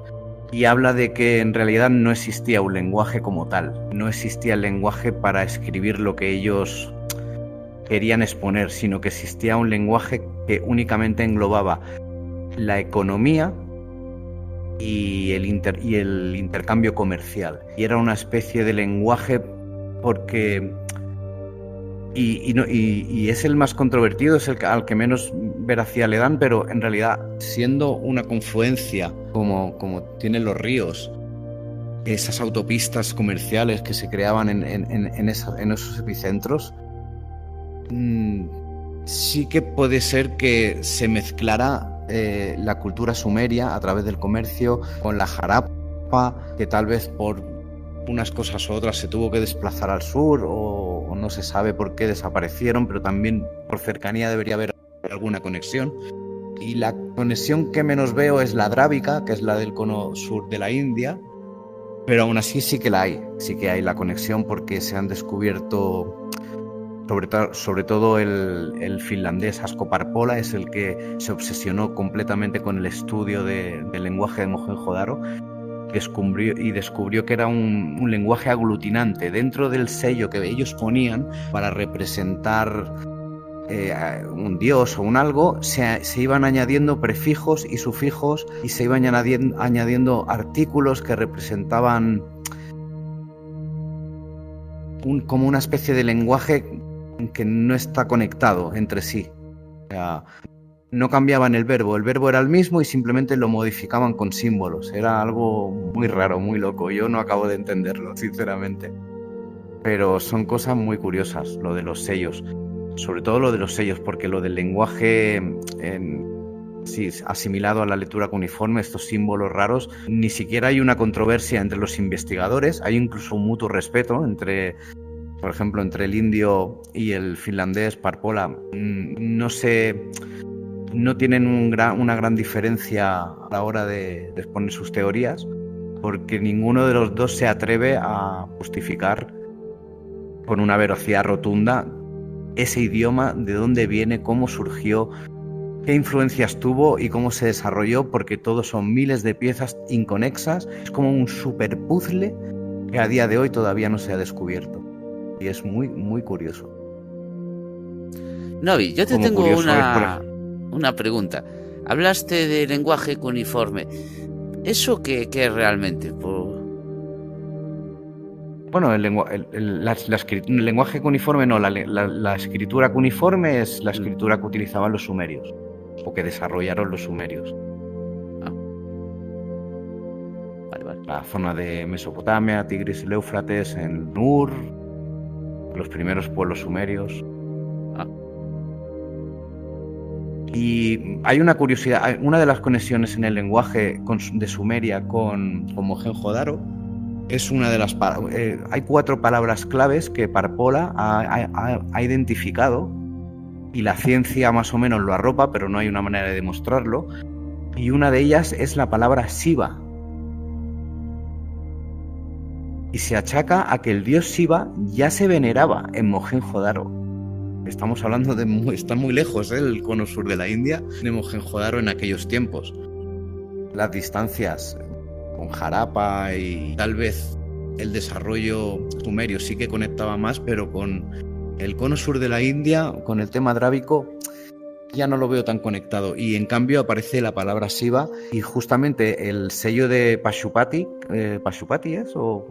y habla de que en realidad no existía un lenguaje como tal, no existía el lenguaje para escribir lo que ellos querían exponer, sino que existía un lenguaje que únicamente englobaba la economía y el intercambio comercial. Y era una especie de lenguaje porque... Y es el más controvertido, es el al que menos veracidad le dan, pero en realidad, siendo una confluencia como tienen los ríos, esas autopistas comerciales que se creaban en esos epicentros, sí que puede ser que se mezclara la cultura sumeria a través del comercio con la Harappa, que tal vez por unas cosas u otras se tuvo que desplazar al sur o no se sabe por qué desaparecieron, pero también por cercanía debería haber alguna conexión. Y la conexión que menos veo es la drábica, que es la del cono sur de la India, pero aún así sí que la hay, sí que hay la conexión porque se han descubierto, sobre todo el finlandés Asko Parpola es el que se obsesionó completamente con el estudio del lenguaje de Mohenjo-Daro. Descubrió que era un lenguaje aglutinante dentro del sello que ellos ponían para representar un dios o un algo. Se iban añadiendo prefijos y sufijos y se iban añadiendo artículos que representaban como una especie de lenguaje que no está conectado entre sí. O sea, no cambiaban el verbo era el mismo y simplemente lo modificaban con símbolos. Era algo muy raro, muy loco. Yo no acabo de entenderlo, sinceramente. Pero son cosas muy curiosas, lo de los sellos. Sobre todo lo de los sellos, porque lo del lenguaje asimilado a la lectura cuneiforme, estos símbolos raros, ni siquiera hay una controversia entre los investigadores. Hay incluso un mutuo respeto entre... Por ejemplo, entre el indio y el finlandés Parpola, no tienen una gran diferencia a la hora de exponer sus teorías, porque ninguno de los dos se atreve a justificar con una veracidad rotunda ese idioma, de dónde viene, cómo surgió, qué influencias tuvo y cómo se desarrolló, porque todos son miles de piezas inconexas. Es como un super puzzle que a día de hoy todavía no se ha descubierto. Y es muy, muy curioso. Novi, yo te tengo una pregunta. Hablaste de lenguaje cuneiforme. ¿Eso qué es realmente? Bueno, el lenguaje cuneiforme no, la escritura cuneiforme es la escritura que utilizaban los sumerios, o que desarrollaron los sumerios. Vale. La zona de Mesopotamia, Tigris y el Éufrates, en Ur, los primeros pueblos sumerios. Y hay una curiosidad, una de las conexiones en el lenguaje de Sumeria con Mohenjo-Daro es una de las... hay 4 palabras claves que Parpola ha identificado, y la ciencia más o menos lo arropa, pero no hay una manera de demostrarlo, y una de ellas es la palabra Shiva. Y se achaca a que el dios Shiva ya se veneraba en Mohenjo-Daro. Estamos hablando está muy lejos, el cono sur de la India, de Mohenjo-Daro en aquellos tiempos. Las distancias con Harappa y tal vez el desarrollo sumerio sí que conectaba más, pero con el cono sur de la India, con el tema drábico, ya no lo veo tan conectado. Y en cambio aparece la palabra Shiva y justamente el sello de Pashupati, ¿Pashupati es? O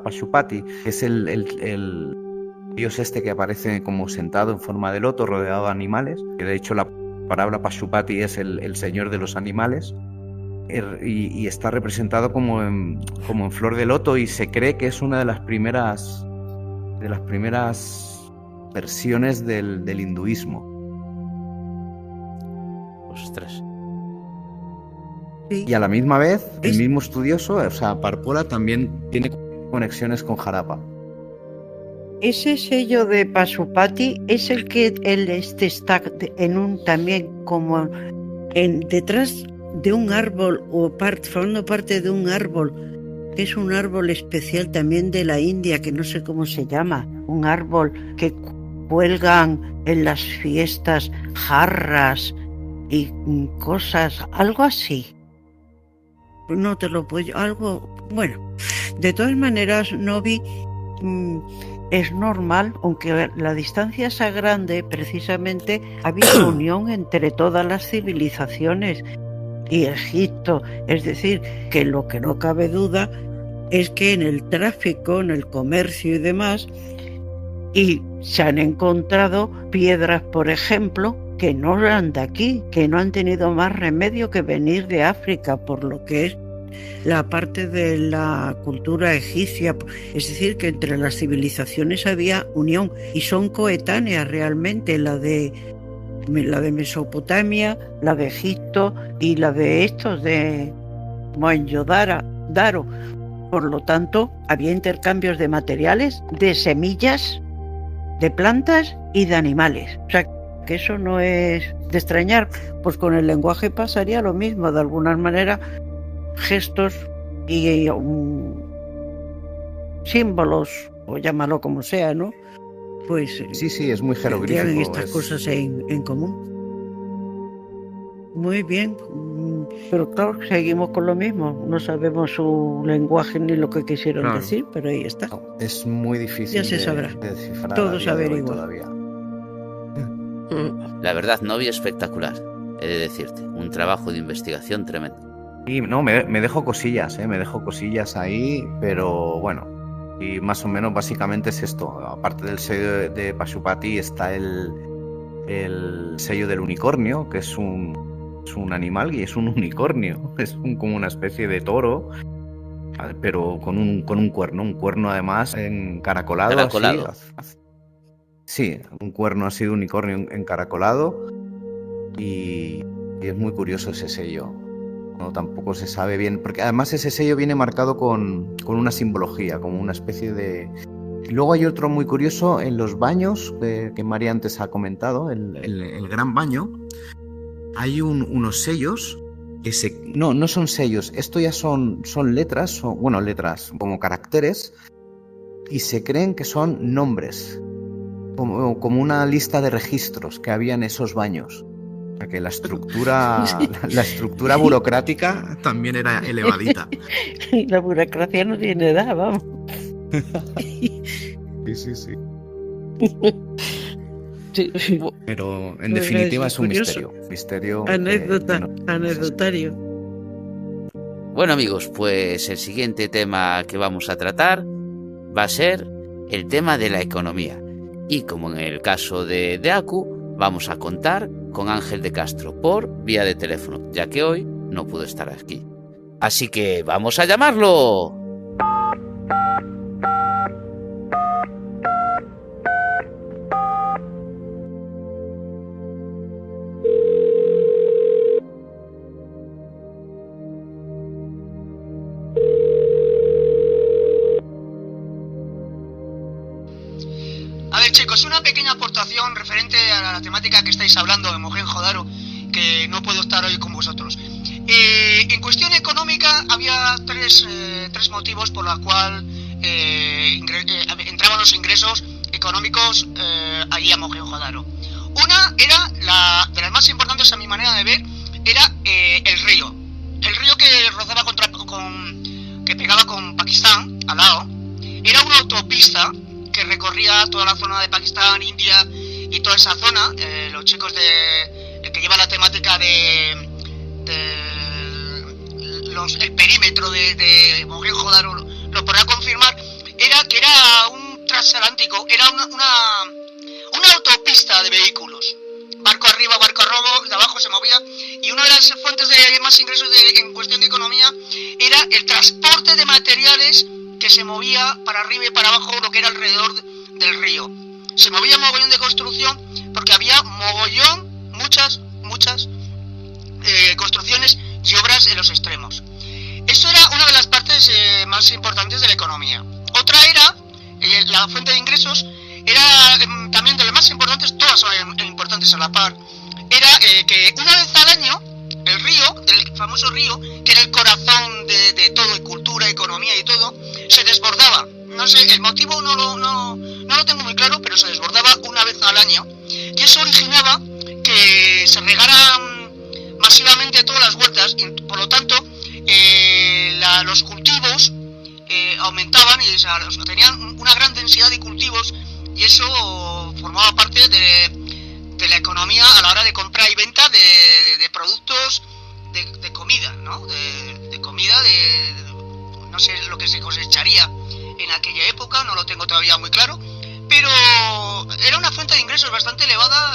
Pashupati, es el dios este que aparece como sentado en forma de loto rodeado de animales, que de hecho la palabra Pashupati es el señor de los animales, y está representado como en flor de loto, y se cree que es una de las primeras versiones del hinduismo. Ostras. Sí. Y a la misma vez, el mismo estudioso, o sea, Parpola también tiene conexiones con Harappa. Ese sello de Pashupati es el que está también como detrás de un árbol, o formando parte de un árbol Es un árbol especial también de la India, que no sé cómo se llama. Un árbol que cuelgan en las fiestas jarras y cosas, algo así. No te lo puedo... algo... Bueno, de todas maneras, Novi, es normal, aunque la distancia sea grande, precisamente ha habido unión entre todas las civilizaciones y Egipto. Es decir, que lo que no cabe duda es que en el tráfico, en el comercio y demás, y se han encontrado piedras, por ejemplo, que no eran de aquí, que no han tenido más remedio que venir de África, por lo que es la parte de la cultura egipcia. Es decir, que entre las civilizaciones había unión y son coetáneas realmente, la de Mesopotamia, la de Egipto y la de estos de Mohenjo-Daro. Por lo tanto, había intercambios de materiales, de semillas, de plantas y de animales. O sea, que eso no es de extrañar. Pues con el lenguaje pasaría lo mismo, de alguna manera, gestos y símbolos, o llámalo como sea, ¿no? Pues sí, es muy jeroglífico. Tienen estas cosas en común. Muy bien, pero claro, seguimos con lo mismo. No sabemos su lenguaje ni lo que quisieron decir, pero ahí está. No, es muy difícil. Ya se sabrá. De descifrar. Todos averiguan. Todavía. La verdad, Novi, espectacular. He de decirte, un trabajo de investigación tremendo. Y no, me dejo cosillas, me dejo cosillas ahí, pero bueno. Y más o menos básicamente es esto. Aparte del sello de Pashupati está el sello del unicornio, que es un animal y es un unicornio. Es como una especie de toro, pero con un cuerno además encaracolado. Caracolado. Así. Sí, un cuerno así de unicornio encaracolado. Y es muy curioso ese sello. No, tampoco se sabe bien, porque además ese sello viene marcado con una simbología, como una especie de... Y luego hay otro muy curioso en los baños, que María antes ha comentado, el gran baño. Hay unos sellos que no son sellos, esto ya son letras, letras como caracteres, y se creen que son nombres, como una lista de registros que había en esos baños. O sea que la estructura burocrática también era elevadita. La burocracia no tiene edad, vamos. Sí. Sí. Pero en definitiva es un misterio. Anecdotario. Bueno, amigos, pues el siguiente tema que vamos a tratar va a ser el tema de la economía. Y como en el caso de Aku, vamos a contar con Ángel de Castro por vía de teléfono, ya que hoy no pudo estar aquí. Así que vamos a llamarlo. A ver, chicos, una pequeña aportación referente a la temática que estáis hablando de Mohenjo-Daro, que no puedo estar hoy con vosotros. En cuestión económica había tres motivos por los cuales entraban los ingresos económicos allí a Mohenjo-Daro. Una era, de las más importantes a mi manera de ver, era el río. El río que rozaba que pegaba con Pakistán al lado. Era una autopista que recorría toda la zona de Pakistán, India y toda esa zona. Los chicos el que lleva la temática el perímetro de Mohenjo-Daro lo podrá confirmar. Era que era un transatlántico, era una autopista de vehículos. Barco arriba, barco abajo, de abajo se movía. Y una de las fuentes de más ingresos en cuestión de economía era el transporte de materiales que se movía para arriba y para abajo, lo que era alrededor del río. Se movía mogollón de construcción porque había muchas construcciones y obras en los extremos. Eso era una de las partes más importantes de la economía. Otra era, la fuente de ingresos, era también de las más importantes, todas son importantes a la par, era que una vez al año, el famoso río, que era el corazón de todo, y cultura agricultura, economía y todo, se desbordaba. No sé, el motivo no lo tengo muy claro, pero se desbordaba una vez al año. Y eso originaba que se regaran masivamente todas las huertas y por lo tanto los cultivos aumentaban y tenían una gran densidad de cultivos y eso formaba parte de la economía a la hora de compra y venta de productos de comida, ¿no? De comida, no sé lo que se cosecharía en aquella época, no lo tengo todavía muy claro, pero era una fuente de ingresos bastante elevada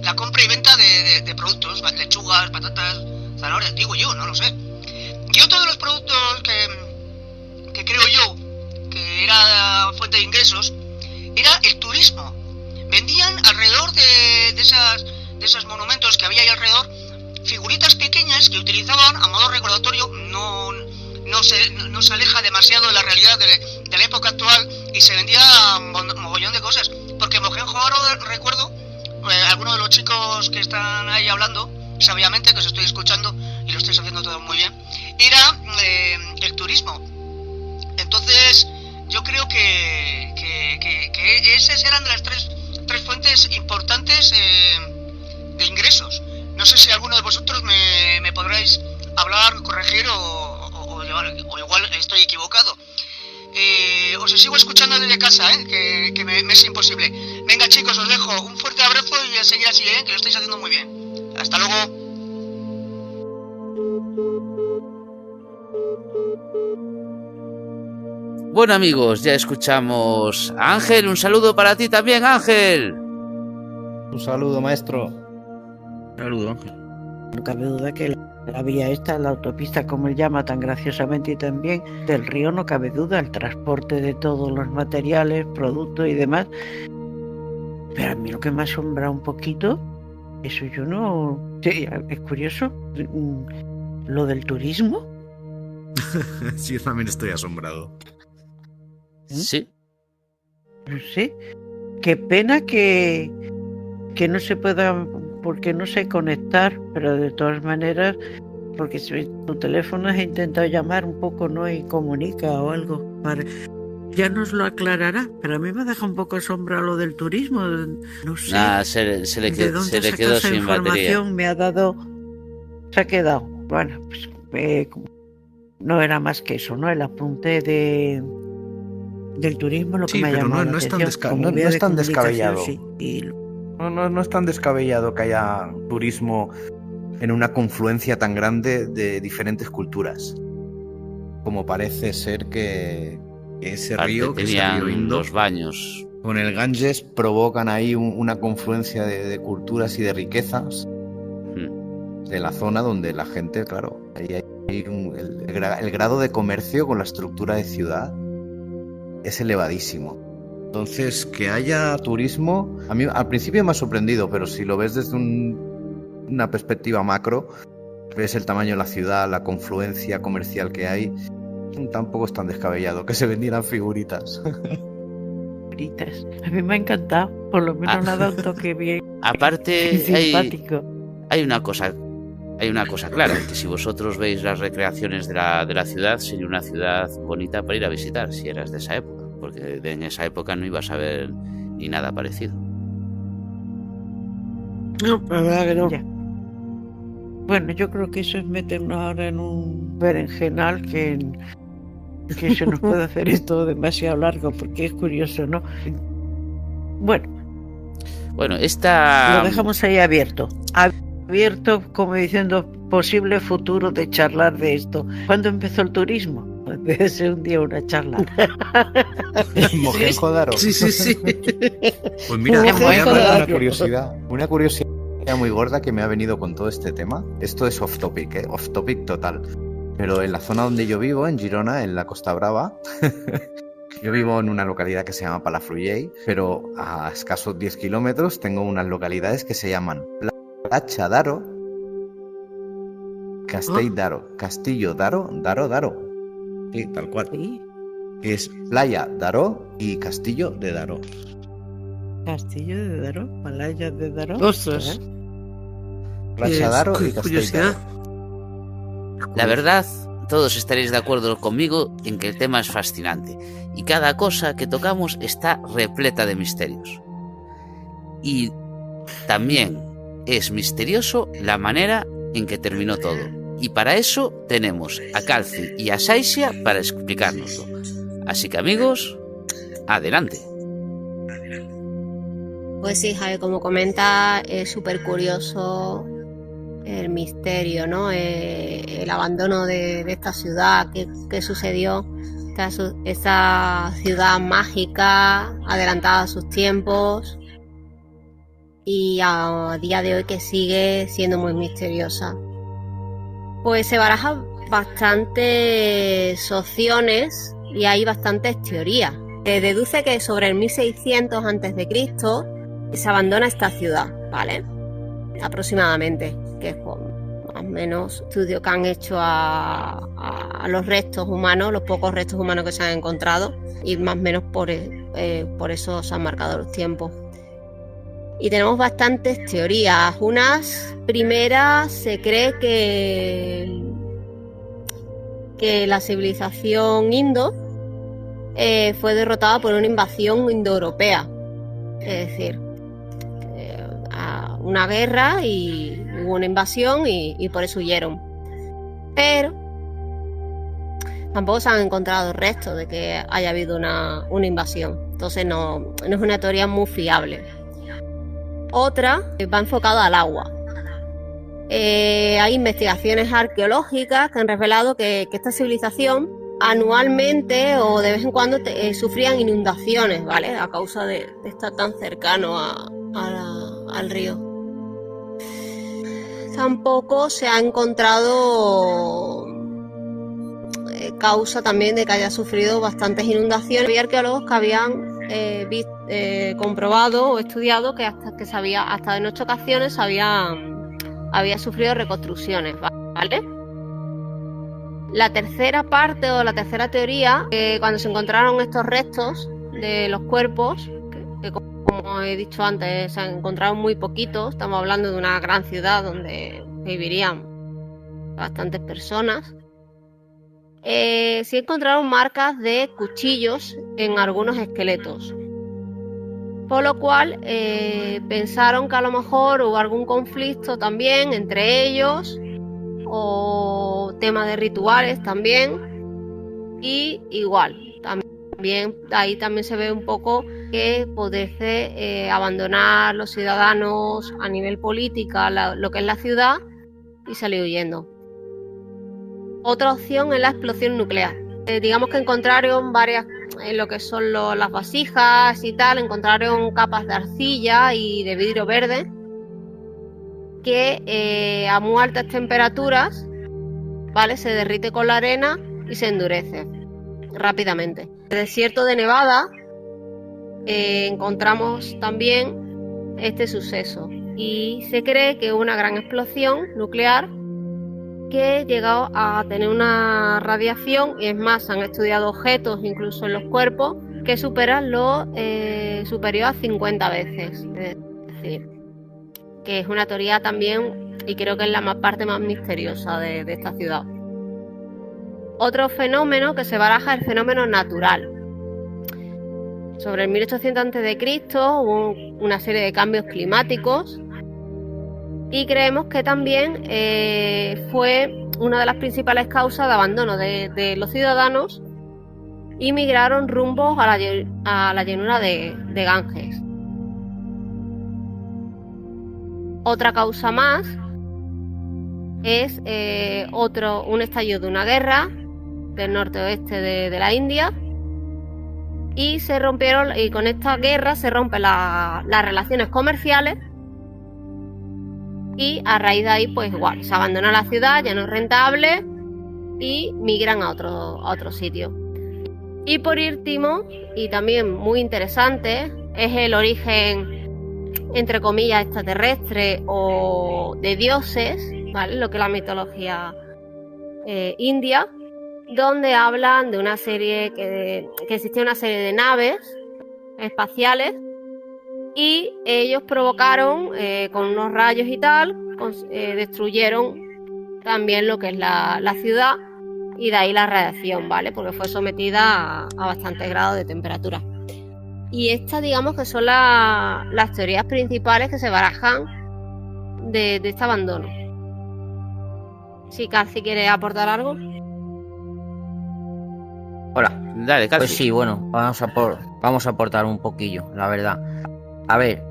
la compra y venta de productos, lechugas, patatas, zanahorias, digo yo, no lo sé. Y otro de los productos que creo yo que era fuente de ingresos era el turismo. Vendían alrededor de esos monumentos que había ahí alrededor figuritas pequeñas que utilizaban a modo recordatorio. No se aleja demasiado de la realidad de la época actual y se vendía mogollón de cosas. Porque en Mohenjo-Daro recuerdo, algunos de los chicos que están ahí hablando, sabiamente que os estoy escuchando y lo estáis haciendo todo muy bien, era el turismo. Entonces yo creo que esas eran de las tres fuentes importantes de ingresos. No sé si alguno de vosotros me podréis hablar, corregir o igual estoy equivocado. Os sigo escuchando desde casa, que me es imposible. Venga chicos, os dejo un fuerte abrazo y a seguir así, que lo estáis haciendo muy bien. Hasta luego. Bueno amigos, ya escuchamos a Ángel, un saludo para ti también, Ángel. Un saludo, maestro. Saludo, Ángel. No cabe duda que la vía esta, la autopista como él llama tan graciosamente y también, del río no cabe duda, el transporte de todos los materiales, productos y demás. Pero a mí lo que me asombra un poquito, eso yo no... Sí, es curioso, lo del turismo. Sí, yo también estoy asombrado. Sí. No sé, qué pena que no se pueda, porque no sé conectar, pero de todas maneras, porque si tu teléfono has intentado llamar un poco, ¿no? Y comunica o algo. Ya nos lo aclarará, pero a mí me deja un poco asombrado lo del turismo. No sé. Se le quedó sin batería. Me ha dado, se ha quedado. Bueno, pues no era más que eso, ¿no? El apunte del turismo, lo que me ha llamado la atención. No es tan descabellado. Sí, No es tan descabellado que haya turismo en una confluencia tan grande de diferentes culturas. Como parece ser que ese río, que es el río Indo, los baños con el Ganges, provocan ahí una confluencia de culturas y de riquezas de la zona donde la gente, claro, ahí hay el grado de comercio con la estructura de ciudad es elevadísimo. Entonces, que haya turismo, a mí al principio me ha sorprendido, pero si lo ves desde una perspectiva macro, ves el tamaño de la ciudad, la confluencia comercial que hay, tampoco es tan descabellado que se vendieran figuritas. A mí me ha encantado, por lo menos le ha dado un toque bien. Aparte, simpático. Hay una cosa clara, que si vosotros veis las recreaciones de la ciudad, sería una ciudad bonita para ir a visitar, si eras de esa época, porque en esa época no ibas a ver ni nada parecido. No, la verdad que no. Ya. Bueno, yo creo que eso es meternos ahora en un berenjenal que se nos puede hacer esto demasiado largo, porque es curioso, ¿no? Bueno, Lo dejamos ahí abierto, como diciendo, posible futuro de charlar de esto. ¿Cuándo empezó el turismo? Debe ser un día una charla. Mohenjo-Daro. Sí. Pues mira, voy a hablar de una curiosidad muy gorda que me ha venido con todo este tema. Esto es off topic, off topic total. Pero en la zona donde yo vivo, en Girona, en la Costa Brava, yo vivo en una localidad que se llama Palafrugell, pero a escasos 10 kilómetros tengo unas localidades que se llaman Platja d'Aro, Castell d'Aro, Castillo d'Aro, Daro. Sí, tal cual. ¿Sí? Es Playa d'Aro y Castillo de Daro. Castillo de Daro, Playa de Daro. Ostras. Platja d'Aro y Castell curiosidad. d'Aro. La verdad, todos estaréis de acuerdo conmigo en que el tema es fascinante y cada cosa que tocamos está repleta de misterios. Y también es misterioso la manera en que terminó todo. Y para eso tenemos a Calci y a Saisia para explicárnoslo. Así que, amigos, adelante. Pues sí, Javi, como comenta, es súper curioso el misterio, ¿no? El abandono de esta ciudad, qué sucedió, esa ciudad mágica, adelantada a sus tiempos, y a día de hoy que sigue siendo muy misteriosa. Pues se barajan bastantes opciones y hay bastantes teorías. Se deduce que sobre el 1600 a.C. se abandona esta ciudad, ¿vale? Aproximadamente, que es más o menos estudios que han hecho a los restos humanos, los pocos restos humanos que se han encontrado, y más o menos por eso se han marcado los tiempos. Y tenemos bastantes teorías. Unas primeras, se cree que la civilización indo fue derrotada por una invasión indoeuropea. Es decir, una guerra y hubo una invasión y por eso huyeron. Pero tampoco se han encontrado restos de que haya habido una invasión. Entonces no es una teoría muy fiable. Otra va enfocada al agua. Hay investigaciones arqueológicas que han revelado que esta civilización anualmente o de vez en cuando sufrían inundaciones, ¿vale? A causa de estar tan cercano al río. Tampoco se ha encontrado causa también de que haya sufrido bastantes inundaciones. Había arqueólogos que habían comprobado o estudiado que hasta en 8 ocasiones había sufrido reconstrucciones, ¿vale? La tercera parte o la tercera teoría, cuando se encontraron estos restos de los cuerpos, que como he dicho antes, se han encontrado muy poquitos, estamos hablando de una gran ciudad donde vivirían bastantes personas, sí encontraron marcas de cuchillos en algunos esqueletos. Por lo cual pensaron que a lo mejor hubo algún conflicto también entre ellos o tema de rituales también, y igual también ahí también se ve un poco que poderse abandonar los ciudadanos a nivel política lo que es la ciudad y salir huyendo. Otra opción es la explosión nuclear. Digamos que encontraron varias, en lo que son las vasijas y tal, encontraron capas de arcilla y de vidrio verde que a muy altas temperaturas, ¿vale?, se derrite con la arena y se endurece rápidamente. En el desierto de Nevada encontramos también este suceso y se cree que hubo una gran explosión nuclear que llegó a tener una radiación, y es más, han estudiado objetos incluso en los cuerpos que superan lo superior a 50 veces. Es decir, que es una teoría también, y creo que es la parte más misteriosa de esta ciudad. Otro fenómeno que se baraja es el fenómeno natural. Sobre el 1800 a.C. hubo una serie de cambios climáticos y creemos que también fue una de las principales causas de abandono de los ciudadanos y migraron rumbo a la llanura de Ganges. Otra causa más es un estallido de una guerra del norte-oeste de la India, y con esta guerra se rompen las relaciones comerciales, y a raíz de ahí pues igual se abandona la ciudad, ya no es rentable y migran a otro sitio. Y por último, y también muy interesante, es el origen entre comillas extraterrestre o de dioses, ¿vale?, lo que es la mitología india, donde hablan de una serie que existía una serie de naves espaciales y ellos provocaron con unos rayos y tal, destruyeron también lo que es la ciudad, y de ahí la radiación, ¿vale? Porque fue sometida a bastantes grados de temperatura. Y estas, digamos, que son las teorías principales que se barajan de este abandono. Si Calci quiere aportar algo. Hola. Dale, Calci. Pues sí, bueno, vamos a aportar un poquillo, la verdad. A ver,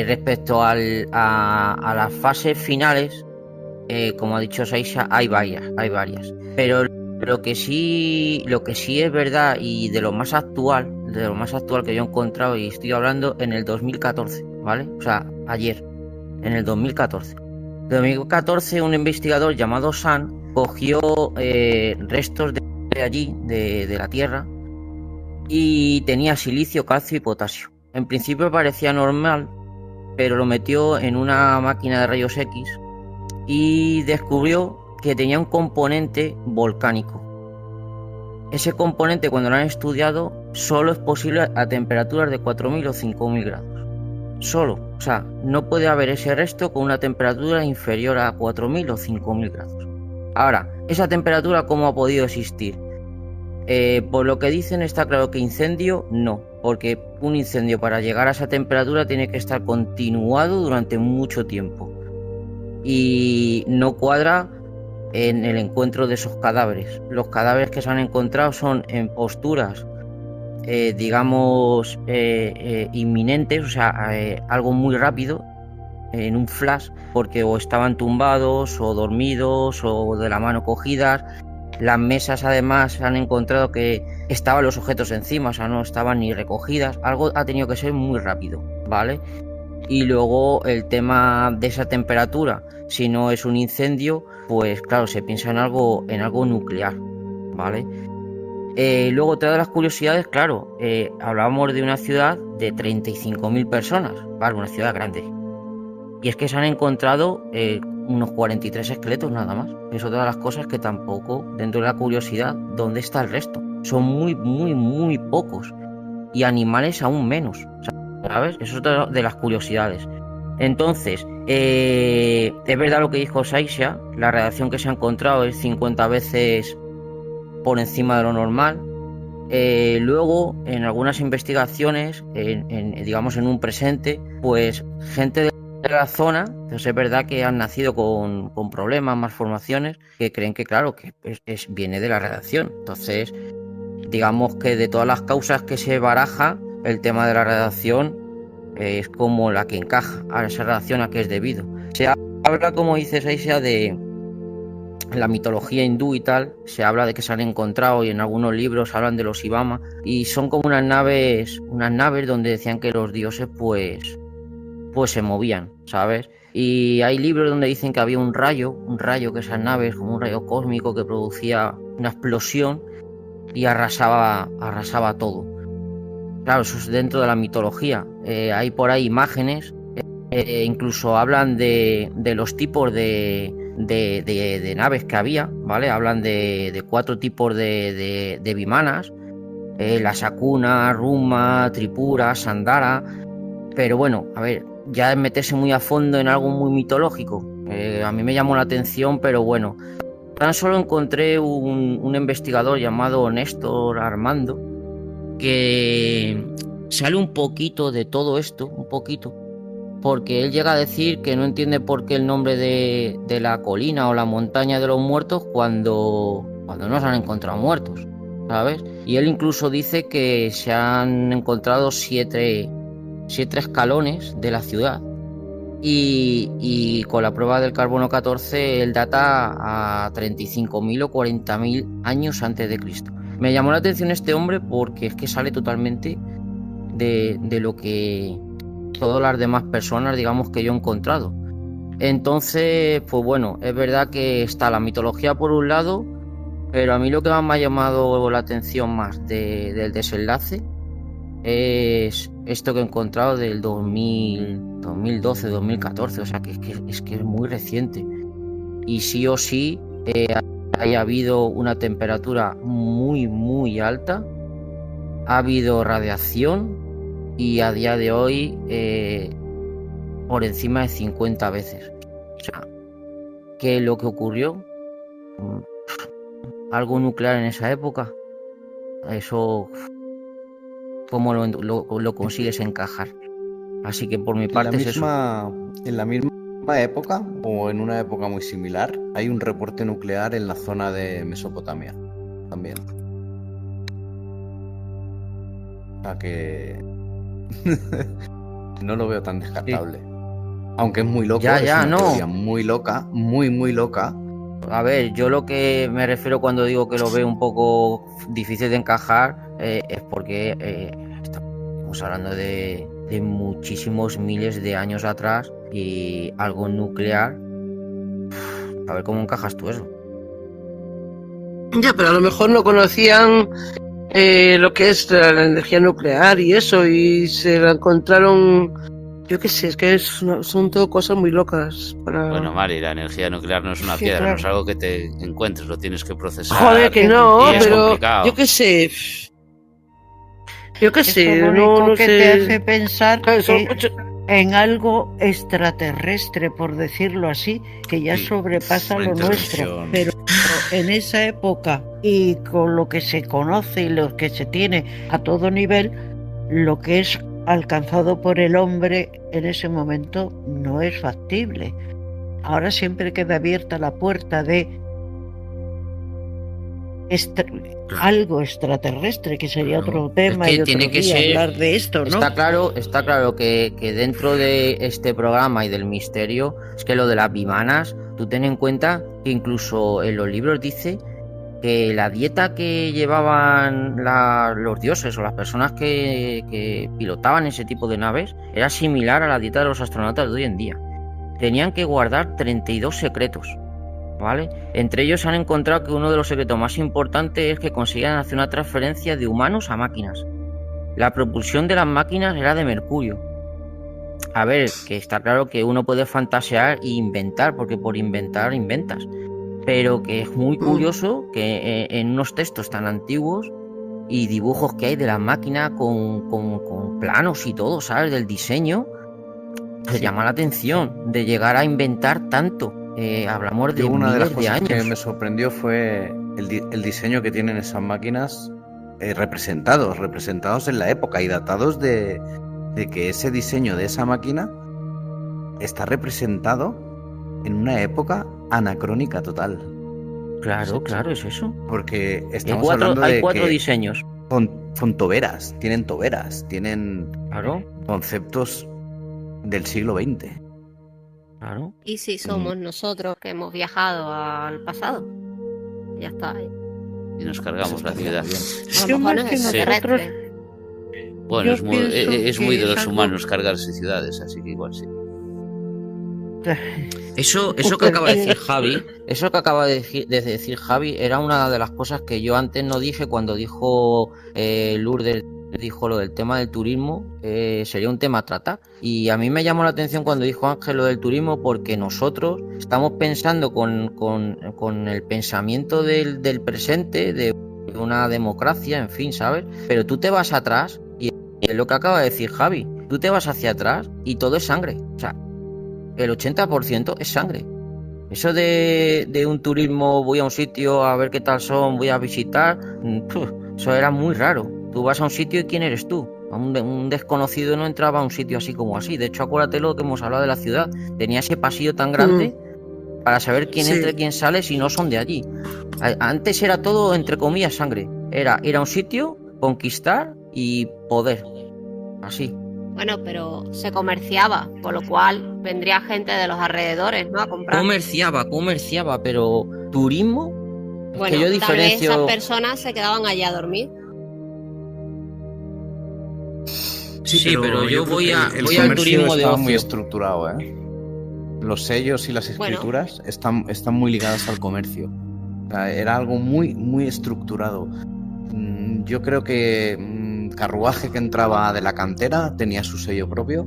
respecto a las fases finales, como ha dicho Saixa, hay varias. Pero lo que sí es verdad, y de lo más actual que yo he encontrado, y estoy hablando en el 2014, ¿vale? O sea, ayer, en el 2014. En 2014 un investigador llamado San cogió restos de allí, de la Tierra, y tenía silicio, calcio y potasio. En principio parecía normal, pero lo metió en una máquina de rayos X y descubrió que tenía un componente volcánico. Ese componente, cuando lo han estudiado, solo es posible a temperaturas de 4000 o 5000 grados. Solo, o sea, no puede haber ese resto con una temperatura inferior a 4000 o 5000 grados. Ahora, ¿esa temperatura cómo ha podido existir? Por lo que dicen, está claro que incendio no, porque un incendio, para llegar a esa temperatura, tiene que estar continuado durante mucho tiempo y no cuadra en el encuentro de esos cadáveres. Los cadáveres que se han encontrado son en posturas digamos inminentes, o sea, algo muy rápido, en un flash, porque o estaban tumbados o dormidos o de la mano cogidas. Las mesas, además, han encontrado que estaban los objetos encima, o sea, no estaban ni recogidas. Algo ha tenido que ser muy rápido, ¿vale? Y luego el tema de esa temperatura, si no es un incendio, pues claro, se piensa en algo nuclear, ¿vale? Luego, otra de las curiosidades, claro, hablábamos de una ciudad de 35.000 personas, ¿vale? Una ciudad grande. Y es que se han encontrado unos 43 esqueletos nada más. Es otra de las cosas que tampoco, dentro de la curiosidad, ¿dónde está el resto? Son muy, muy, muy pocos. Y animales aún menos, ¿sabes? Eso es otra de las curiosidades. Entonces, es verdad lo que dijo Saixa, la radiación que se ha encontrado es 50 veces por encima de lo normal. Luego, en algunas investigaciones, digamos en un presente, pues gente de la zona, entonces es verdad que han nacido con problemas, malformaciones, que creen que claro, que viene de la radiación. Entonces, digamos que de todas las causas que se baraja, el tema de la radiación es como la que encaja a esa radiación a que es debido. Se habla, como dice Saixa, de la mitología hindú y tal, se habla de que se han encontrado, y en algunos libros hablan de los Ibama, y son como unas naves donde decían que los dioses pues se movían, ¿sabes? Y hay libros donde dicen que había un rayo que esas naves, como un rayo cósmico, que producía una explosión y arrasaba todo. Claro, eso es dentro de la mitología. Hay por ahí imágenes, incluso hablan de los tipos de naves que había, ¿vale? Hablan de 4 tipos de vimanas, la Sakuna, Ruma, Tripura, Sandara. Pero bueno, a ver, ya es meterse muy a fondo en algo muy mitológico. A mí me llamó la atención, pero bueno, tan solo encontré un investigador llamado Néstor Armando que sale un poquito de todo esto, un poquito, porque él llega a decir que no entiende por qué el nombre de la colina o la montaña de los muertos cuando no se han encontrado muertos, ¿sabes? Y él incluso dice que se han encontrado 7 escalones de la ciudad, y con la prueba del carbono 14 él data a 35.000 o 40.000 años antes de Cristo. Me llamó la atención este hombre porque es que sale totalmente de lo que todas las demás personas, digamos, que yo he encontrado. Entonces, pues bueno, es verdad que está la mitología por un lado, pero a mí lo que más me ha llamado la atención más del desenlace es esto que he encontrado del 2012, 2014, o sea que es muy reciente, y sí o sí haya habido una temperatura muy muy alta, ha habido radiación, y a día de hoy por encima de 50 veces. O sea, que lo que ocurrió algo nuclear en esa época? Eso, ¿cómo lo consigues encajar? Así que por mi parte es eso. En la misma época, o en una época muy similar, hay un reporte nuclear en la zona de Mesopotamia también. O sea que no lo veo tan descartable. Sí. Aunque es muy loco, es una teoría muy loca, muy loca. A ver, yo lo que me refiero cuando digo que lo veo un poco difícil de encajar es porque estamos hablando de muchísimos miles de años atrás y algo nuclear. A ver cómo encajas tú eso. Ya, pero a lo mejor no conocían lo que es la energía nuclear y eso, y se la encontraron. Yo qué sé, es que son todo cosas muy locas. Bueno, Mari, la energía nuclear no es una piedra, claro. No es algo que te encuentres, lo tienes que procesar. Joder, que no, pero yo qué sé. Yo qué sé, lo único que te hace pensar en algo extraterrestre, por decirlo así, que ya sobrepasa lo nuestro. Pero en esa época y con lo que se conoce y lo que se tiene a todo nivel, lo que es alcanzado por el hombre en ese momento no es factible. Ahora siempre queda abierta la puerta de algo extraterrestre, que sería otro tema, es que y otro tiene que día ser, hablar de esto, ¿no? Está claro que dentro de este programa y del misterio, es que lo de las vimanas, tú ten en cuenta que incluso en los libros dice que la dieta que llevaban los dioses o las personas que pilotaban ese tipo de naves era similar a la dieta de los astronautas de hoy en día. Tenían que guardar 32 secretos, ¿vale? Entre ellos han encontrado que uno de los secretos más importantes es que consiguen hacer una transferencia de humanos a máquinas. La propulsión de las máquinas era de mercurio. A ver, que está claro que uno puede fantasear e inventar, porque por inventar inventas. Pero que es muy curioso que en unos textos tan antiguos y dibujos que hay de la máquina con planos y todo, ¿sabes? Del diseño, te llama la atención de llegar a inventar tanto. Hablamos de una de las cosas que me sorprendió fue el diseño que tienen esas máquinas representados en la época y datados de que ese diseño de esa máquina está representado en una época anacrónica total. Claro, es eso. Porque estamos hablando de hay 4 diseños. Con toberas, tienen conceptos del siglo XX. Claro. ¿Y si somos nosotros que hemos viajado al pasado? Ya está. Y nos cargamos la ciudad. A lo mejor es extraterrestre. Bueno, es muy de los humanos cargarse ciudades, así que igual sí. Eso que acaba de decir Javi, era una de las cosas que yo antes no dije cuando dijo Lourdes, dijo lo del tema del turismo, sería un tema a tratar. Y a mí me llamó la atención cuando dijo Ángel lo del turismo, porque nosotros estamos pensando con el pensamiento del presente, de una democracia, en fin, ¿sabes? Pero tú te vas atrás y es lo que acaba de decir Javi, tú te vas hacia atrás y todo es sangre. O sea, el 80% es sangre. Eso de un turismo, voy a un sitio a ver qué tal son, voy a visitar, eso era muy raro. Tú vas a un sitio y ¿quién eres tú? Un desconocido no entraba a un sitio así como así. De hecho, acuérdate lo que hemos hablado de la ciudad. Tenía ese pasillo tan grande para saber quién entra y quién sale si no son de allí. Antes era todo, entre comillas, sangre. Era ir a un sitio, conquistar y poder. Así. Bueno, pero se comerciaba, con lo cual vendría gente de los alrededores, ¿no? A comprar. Comerciaba, pero turismo. Bueno, que yo diferencio... tal vez esas personas se quedaban allá a dormir. Sí, pero yo voy al turismo de ocio. Muy estructurado, ¿eh? Los sellos y las escrituras están muy ligadas al comercio. O sea, era algo muy estructurado. Yo creo que carruaje que entraba de la cantera tenía su sello propio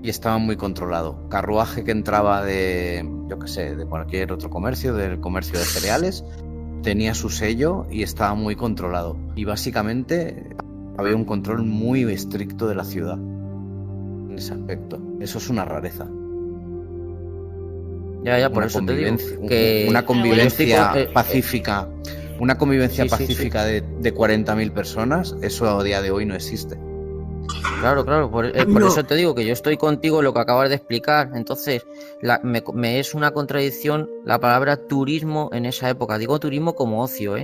y estaba muy controlado. Carruaje que entraba de, yo qué sé, de cualquier otro comercio, del comercio de cereales, tenía su sello y estaba muy controlado. Y básicamente había un control muy estricto de la ciudad en ese aspecto. Eso es una rareza. Ya, por una eso te digo convivencia, que una convivencia yo estoy pacífica, una convivencia Sí, sí, pacífica de 40.000 personas, eso a día de hoy no existe. Claro, por No. eso te digo que yo estoy contigo en lo que acabas de explicar. Entonces, me es una contradicción la palabra turismo en esa época. Digo turismo como ocio,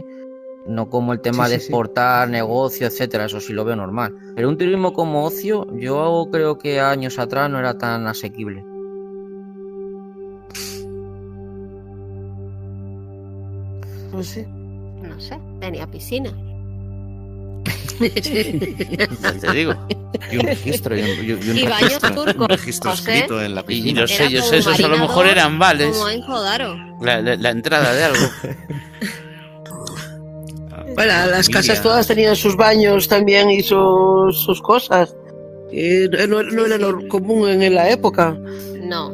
no como el tema Sí, de sí, sí. exportar, negocio, etcétera. Eso sí lo veo normal. Pero un turismo como ocio, yo creo que años atrás no era tan asequible. Pues sí. No sé, tenía piscina. Ya te digo. Y un registro, Y baños turcos, un registro José. escrito en la Y piscina. los Era sellos como esos a lo marinador, mejor eran vales. Como en Jodaro. La entrada de algo. Bueno, las Familia. casas todas tenían sus baños también y sus cosas. No era lo común en la época. No.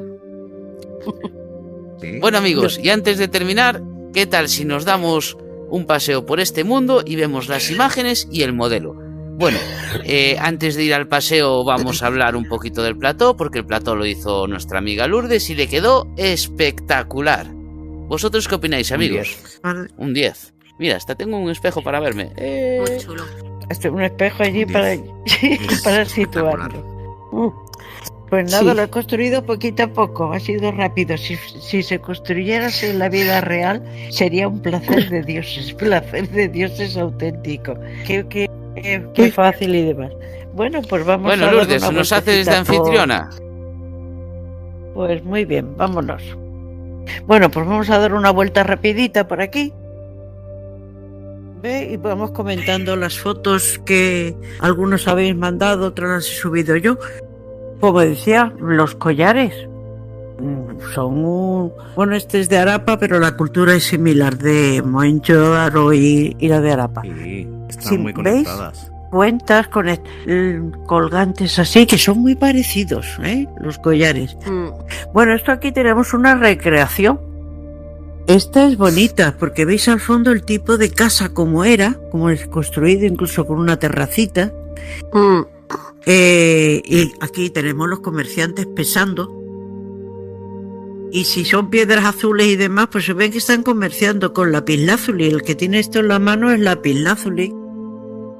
Sí. Bueno, amigos, y antes de terminar, ¿qué tal si nos damos un paseo por este mundo y vemos las imágenes y el modelo? Bueno, antes de ir al paseo vamos a hablar un poquito del plató, porque el plató lo hizo nuestra amiga Lourdes y le quedó espectacular. ¿Vosotros qué opináis, amigos? Un 10. Mira, hasta tengo un espejo para verme. Muy chulo. Hasta un espejo allí Diez. para Espectacular. situarlo. Pues nada, Sí. lo he construido poquito a poco, ha sido rápido. Si se construyera en la vida real, sería un placer de dioses auténtico. Qué fácil y demás. Bueno, pues vamos a Bueno, dar Lourdes, una nos haces de vueltecita por- anfitriona. Pues muy bien, vámonos. Bueno, pues vamos a dar una vuelta rapidita por aquí. Ve y vamos comentando las fotos que algunos habéis mandado, otras las he subido yo. Como decía, los collares son bueno, este es de Arapa, pero la cultura es similar de Mohenjo-Daro y la de Arapa. Sí, están Sí, muy ¿veis? conectadas. Cuentas con colgantes así que son muy parecidos, los collares. Bueno, esto aquí tenemos una recreación. Esta es bonita porque veis al fondo el tipo de casa como era, como es construido, incluso con una terracita. Y aquí tenemos los comerciantes pesando. Y si son piedras azules y demás, pues se ven que están comerciando con lapislázuli. El que tiene esto en la mano es lapislázuli.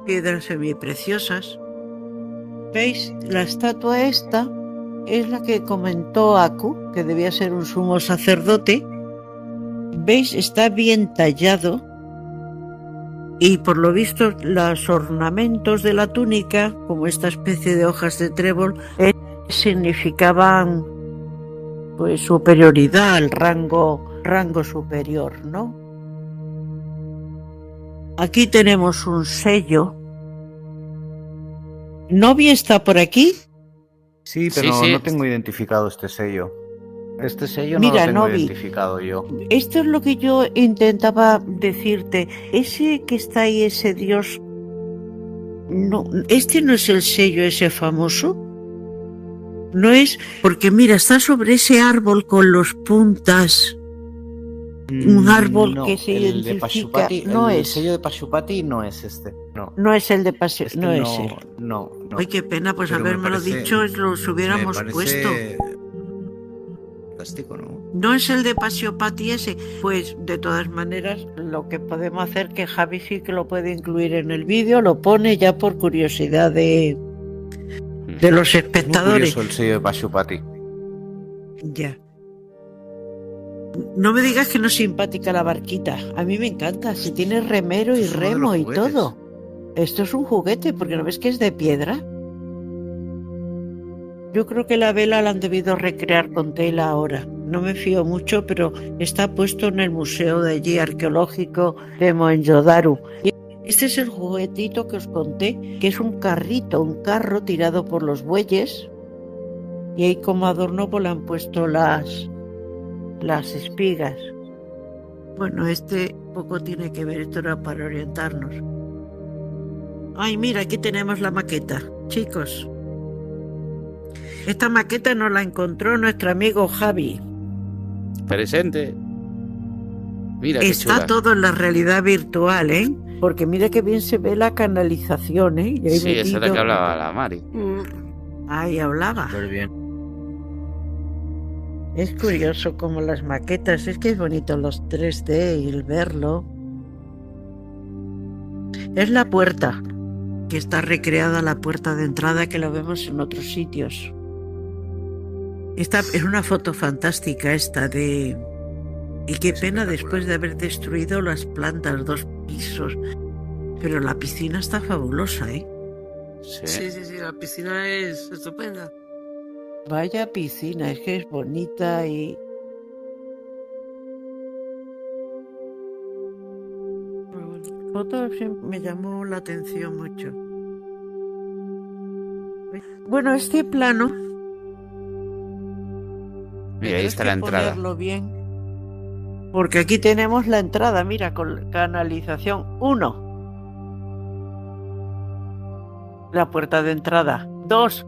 Piedras semipreciosas. ¿Veis? La estatua esta es la que comentó Aku, que debía ser un sumo sacerdote. ¿Veis? Está bien tallado. Y por lo visto los ornamentos de la túnica, como esta especie de hojas de trébol, significaban pues superioridad al rango superior, ¿no? Aquí tenemos un sello. ¿Novi está por aquí? Sí, pero Sí, sí. no tengo identificado este sello. Este sello Mira, no lo tengo Novi. identificado yo. Esto es lo que yo intentaba decirte. Ese que está ahí, ese dios, no, este no es el sello ese famoso. No es, porque mira, está sobre ese árbol con los puntas. Un árbol No, que se el de identifica. Pashupati, No el es. sello de Pashupati no es este. No. No es el de paseo, Este no es él. no. Ay, qué pena, pues Pero me habérmelo parece- dicho, los hubiéramos me parece puesto. Fantástico, ¿no? No es el de Pasiopati ese. Pues de todas maneras, lo que podemos hacer, que Javi sí que lo puede incluir en el vídeo, lo pone ya por curiosidad de los Muy espectadores. curioso el sello de Pashupati. Ya. No me digas que no es simpática la barquita. A mí me encanta. Si tiene remero y Es uno de remo los y juguetes. todo. Esto es un juguete, porque ¿no ves que es de piedra? Yo creo que la vela la han debido recrear con tela ahora. No me fío mucho, pero está puesto en el museo de allí arqueológico de Mohenjo-Daro. Y este es el juguetito que os conté, que es un carrito, un carro tirado por los bueyes. Y ahí como adorno pues le han puesto las espigas. Bueno, este poco tiene que ver, esto era para orientarnos. Ay, mira, aquí tenemos la maqueta, chicos. Esta maqueta nos la encontró nuestro amigo Javi. Presente. Mira qué Está chula. todo en la realidad virtual, ¿eh? Porque mira que bien se ve la canalización, ¿eh? Y ahí Sí, esa es la metido- que hablaba la Mari. Ahí hablaba. Súper bien. Es curioso como las maquetas, es que es bonito los 3D y el verlo. Es la puerta, que está recreada la puerta de entrada que la vemos en otros sitios. Esta es una foto fantástica esta de... Y qué pena después de haber destruido las plantas, 2 pisos. Pero la piscina está fabulosa, ¿eh? Sí, la piscina es estupenda. Vaya piscina, es que es bonita y... La foto me llamó la atención mucho. Bueno, este plano... Mira, ahí está la entrada. Ponerlo bien, porque aquí tenemos la entrada, mira, con canalización 1. La puerta de entrada. 2.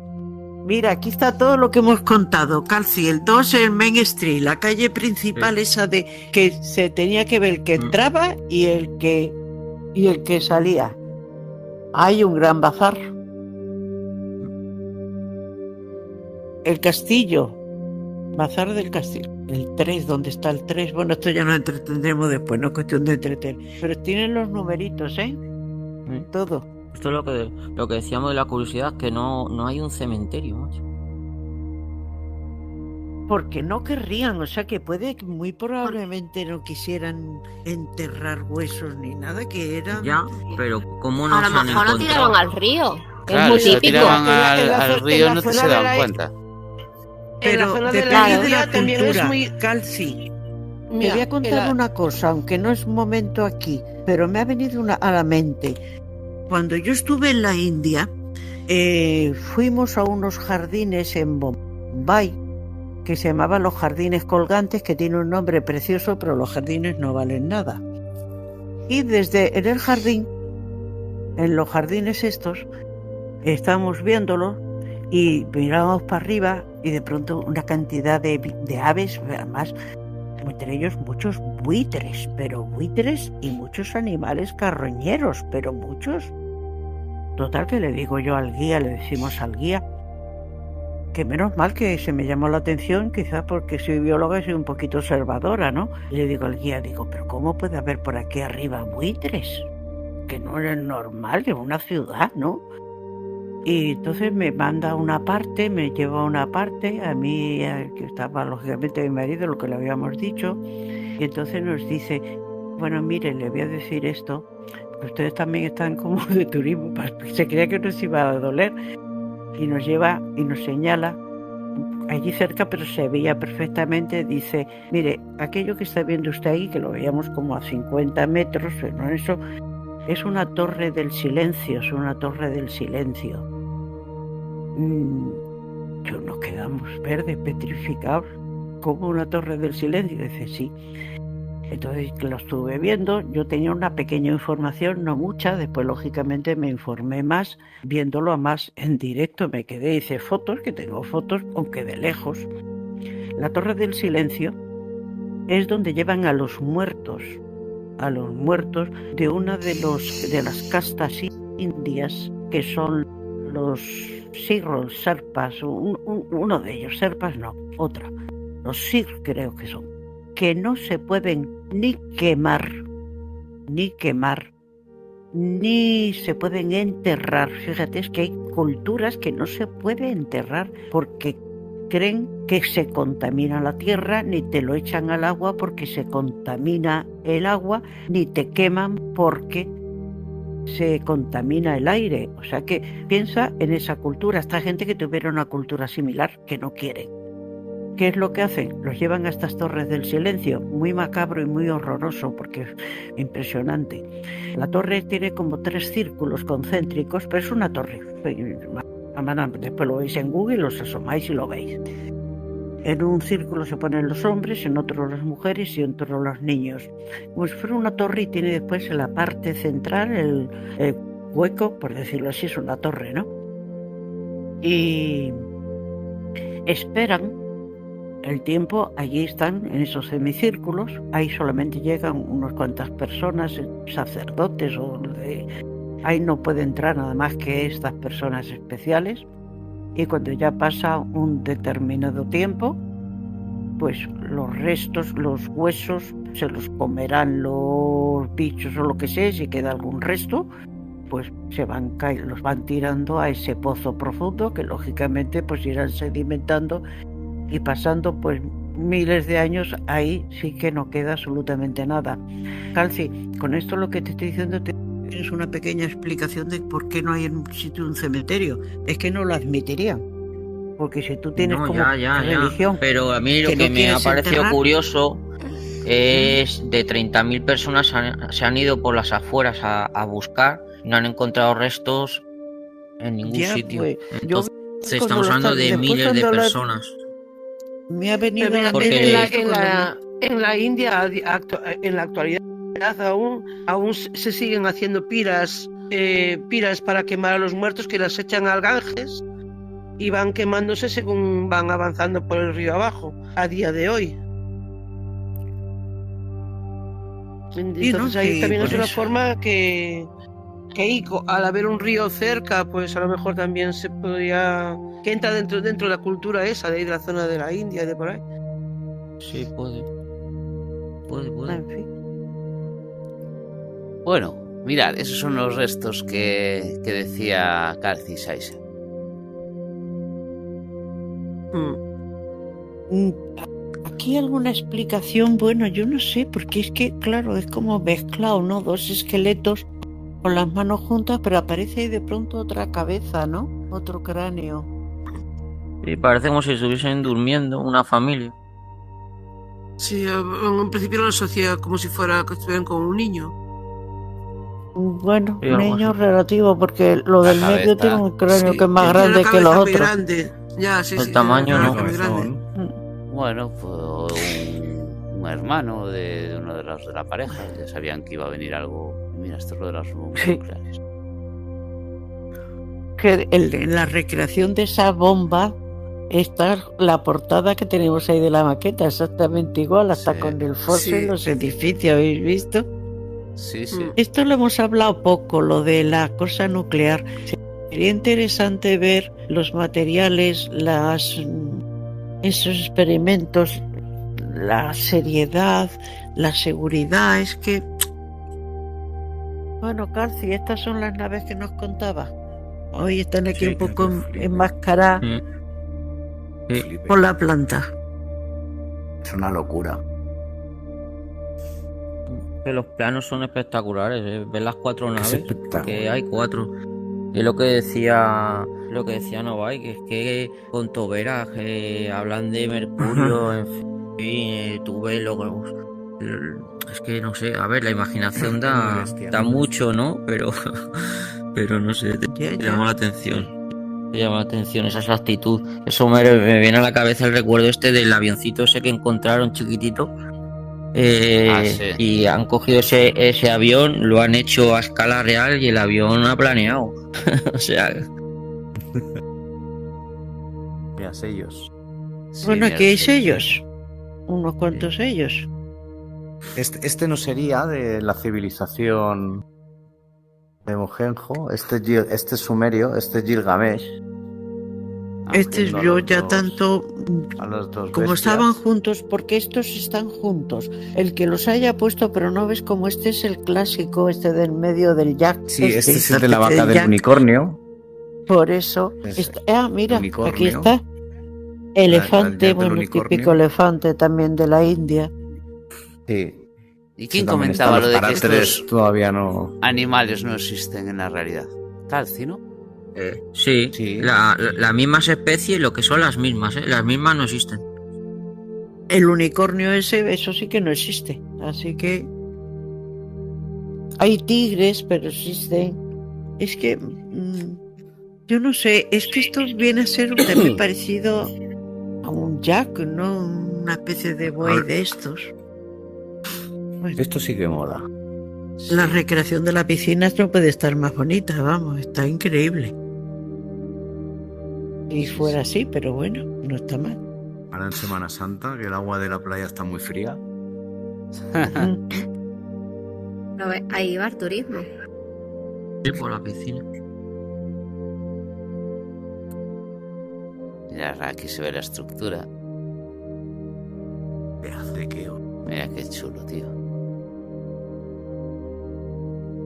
Mira, aquí está todo lo que hemos contado. Calci, el 2 el Main Street, la calle principal esa de que se tenía que ver el que entraba y el que salía. Hay un gran bazar. El castillo. Bazar del castillo. El 3, ¿dónde está el 3? Bueno, esto ya nos entretendremos después, no es cuestión de entretener. Pero tienen los numeritos, ¿eh? Todo. Esto es lo que decíamos de la curiosidad, que no hay un cementerio, macho. Porque no querrían, o sea que muy probablemente no quisieran enterrar huesos ni nada, que eran... Ya, pero ¿cómo no A lo se han mejor lo tiraban encontrado? al río. Claro, es si muy lo típico. tiraban En la al río no te se zona de daban la- cuenta. En la Pero zona de depende la de India la también es cultura, muy... Calci. Te Mira, voy a contar en una cosa, aunque no es momento aquí, pero me ha venido a la mente. Cuando yo estuve en la India, fuimos a unos jardines en Bombay, que se llamaban los jardines colgantes, que tiene un nombre precioso, pero los jardines no valen nada. Y en el jardín, en los jardines estos, estábamos viéndolos y mirábamos para arriba y de pronto una cantidad de aves, además, entre ellos muchos buitres, pero buitres y muchos animales carroñeros, pero muchos. Total que le digo yo al guía, le decimos al guía, que menos mal que se me llamó la atención, quizás porque soy bióloga y soy un poquito observadora, ¿no? Y le digo al guía, pero ¿cómo puede haber por aquí arriba buitres? Que no es normal en una ciudad, ¿no? Y entonces me manda a una parte, me lleva a una parte, a mí, que estaba lógicamente mi marido, lo que le habíamos dicho, y entonces nos dice, bueno, mire, le voy a decir esto, que ustedes también están como de turismo, se creía que nos iba a doler, y nos lleva y nos señala allí cerca, pero se veía perfectamente, dice, mire, aquello que está viendo usted ahí, que lo veíamos como a 50 metros, ¿no? Eso es una torre del silencio, es una torre del silencio. Yo nos quedamos verdes, petrificados, como una torre del silencio. Dice, sí. Entonces lo estuve viendo, yo tenía una pequeña información, no mucha, después lógicamente me informé más, viéndolo más en directo, me quedé, hice fotos, que tengo fotos, aunque de lejos. La torre del silencio es donde llevan a los muertos de una de las castas indias, que son los Sikh, Serpas, uno de ellos, Serpas no, otra, los Sikh creo que son, que no se pueden ni quemar, ni se pueden enterrar. Fíjate, es que hay culturas que no se pueden enterrar porque creen que se contamina la tierra, ni te lo echan al agua porque se contamina el agua, ni te queman porque se contamina el aire. O sea que piensa en esa cultura. Esta gente que tuviera una cultura similar, que no quieren. ¿Qué es lo que hacen? Los llevan a estas torres del silencio, muy macabro y muy horroroso, porque es impresionante. La torre tiene como 3 círculos concéntricos, pero es una torre. Después lo veis en Google, os asomáis y lo veis. En un círculo se ponen los hombres, en otro las mujeres y en otro los niños. Como si fuera una torre y tiene después en la parte central el hueco, por decirlo así, es una torre, ¿no? Y esperan el tiempo, allí están en esos semicírculos, ahí solamente llegan unas cuantas personas, sacerdotes, ahí no puede entrar nada más que estas personas especiales, y cuando ya pasa un determinado tiempo, pues los restos, los huesos, se los comerán los bichos o lo que sea. Si queda algún resto, pues los van tirando a ese pozo profundo, que lógicamente pues irán sedimentando y pasando pues miles de años. Ahí sí que no queda absolutamente nada. Calci, con esto lo que te estoy diciendo tienes una pequeña explicación de por qué no hay en un sitio un cementerio. Es que no lo admitirían, porque si tú tienes como religión, pero a mí lo que me ha parecido curioso es de 30.000 personas se han ido por las afueras a buscar, no han encontrado restos en ningún sitio. Pues, entonces estamos hablando de miles de personas. Me ha venido en la India, en la actualidad, aún se siguen haciendo piras para quemar a los muertos, que las echan al Ganges y van quemándose según van avanzando por el río abajo, a día de hoy. Entonces ahí también es una forma que al haber un río cerca, pues a lo mejor también se podría, que entra dentro de la cultura esa de ahí, de la zona de la India, de por ahí. Sí, puede. En fin. Bueno, mirad, esos son los restos que decía Calci Saisa. Aquí alguna explicación, bueno, yo no sé, porque es que, claro, es como mezclado, ¿no? Dos esqueletos con las manos juntas, pero aparece ahí de pronto otra cabeza, ¿no? Otro cráneo. Sí, parece como si estuviesen durmiendo una familia. Sí, en principio lo asocia como si fuera que estuvieran con un niño. Bueno, Sí, niño relativo, porque lo del medio tiene un cráneo que es más grande que los otros. Grande. Ya, sí, el tamaño no. Bueno, pues un hermano de uno de los de la pareja. Ya sabían que iba a venir algo. Mira, esto es lo de las bombas nucleares. Que en la recreación de esa bomba está la portada que tenemos ahí de la maqueta, exactamente igual, hasta con el fósil, los edificios, ¿habéis visto? Sí, sí. Esto lo hemos hablado poco, lo de la cosa nuclear. Sería interesante ver los materiales, esos experimentos, la seriedad, la seguridad. Es que, bueno, Calci, estas son las naves que nos contaba. Hoy están aquí un poco enmascaradas por la planta. Es una locura. Que los planos son espectaculares, ver las 4 naves, que hay 4. Y lo que decía Novai, que es que con toberas hablan de Mercurio, en fin, tú ves es que no sé, a ver, la imaginación da mucho, ¿no? Pero no sé, te llama la atención. Te llama la atención esa exactitud. Eso me viene a la cabeza el recuerdo este del avioncito ese que encontraron chiquitito. Sí. Y han cogido ese avión, lo han hecho a escala real y el avión ha planeado. O sea, Mira, sellos. Sí, Bueno, mira, aquí hay sí. sellos, unos cuantos sellos. Este no sería de la civilización de Mohenjo, este es sumerio, este es Gilgamesh. Este es yo ya tanto A los dos como bestias. estaban juntos, porque estos están juntos. El que los haya puesto, pero no ves como este es el clásico, este del medio del Jack. Sí, este es el de la vaca del Jack. unicornio. Por eso. Ese. Mira, Unicornio. aquí está. Elefante, del bueno, el unicornio. típico elefante también de la India. Sí. ¿Y quién También comentaba están lo los de que caracteres, estos todavía no. animales no existen en la realidad? Calci, ¿no? sí, Sí. las mismas especies, lo que son las mismas, las mismas no existen. El unicornio ese, eso sí que no existe. Así que hay tigres, pero existen. Es que yo no sé, es que esto viene a ser también parecido a un jack, ¿no? Una especie de buey de estos. Bueno, Esto sí que mola. la recreación de la piscina no puede estar más bonita, vamos, está increíble. Y fuera así, pero bueno, no está mal. Ahora en Semana Santa, que el agua de la playa está muy fría. Ahí va el turismo. Sí, por la piscina. Mira, aquí se ve la estructura. Mira qué chulo, tío.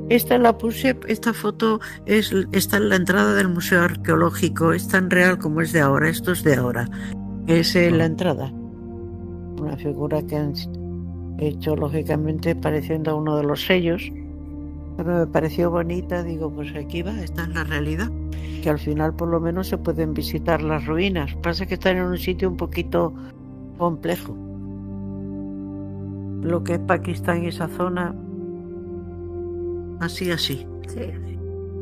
Esta la puse, esta foto está en la entrada del Museo Arqueológico, es tan real como es de ahora, esto es de ahora. Es la entrada. Una figura que han hecho lógicamente pareciendo a uno de los sellos, pero me pareció bonita, digo, pues aquí va, esta es la realidad, que al final por lo menos se pueden visitar las ruinas, pasa que están en un sitio un poquito complejo. Lo que es Pakistán y esa zona, así. Sí,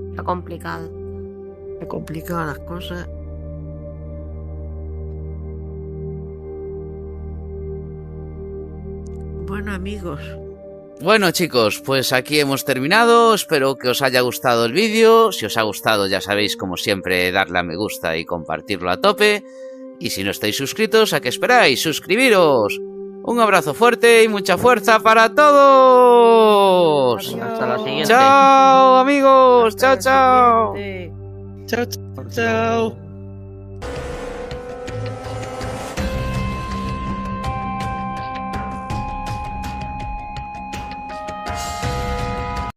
está complicado. Se complicaban las cosas. Bueno, amigos. Bueno, chicos, pues aquí hemos terminado. Espero que os haya gustado el vídeo. Si os ha gustado, ya sabéis, como siempre, darle a me gusta y compartirlo a tope. Y si no estáis suscritos, ¿a qué esperáis? ¡Suscribiros! Un abrazo fuerte y mucha fuerza para todos. Adiós. Hasta la siguiente. Chao, amigos. Chao, chao. Siguiente. Chao, chao.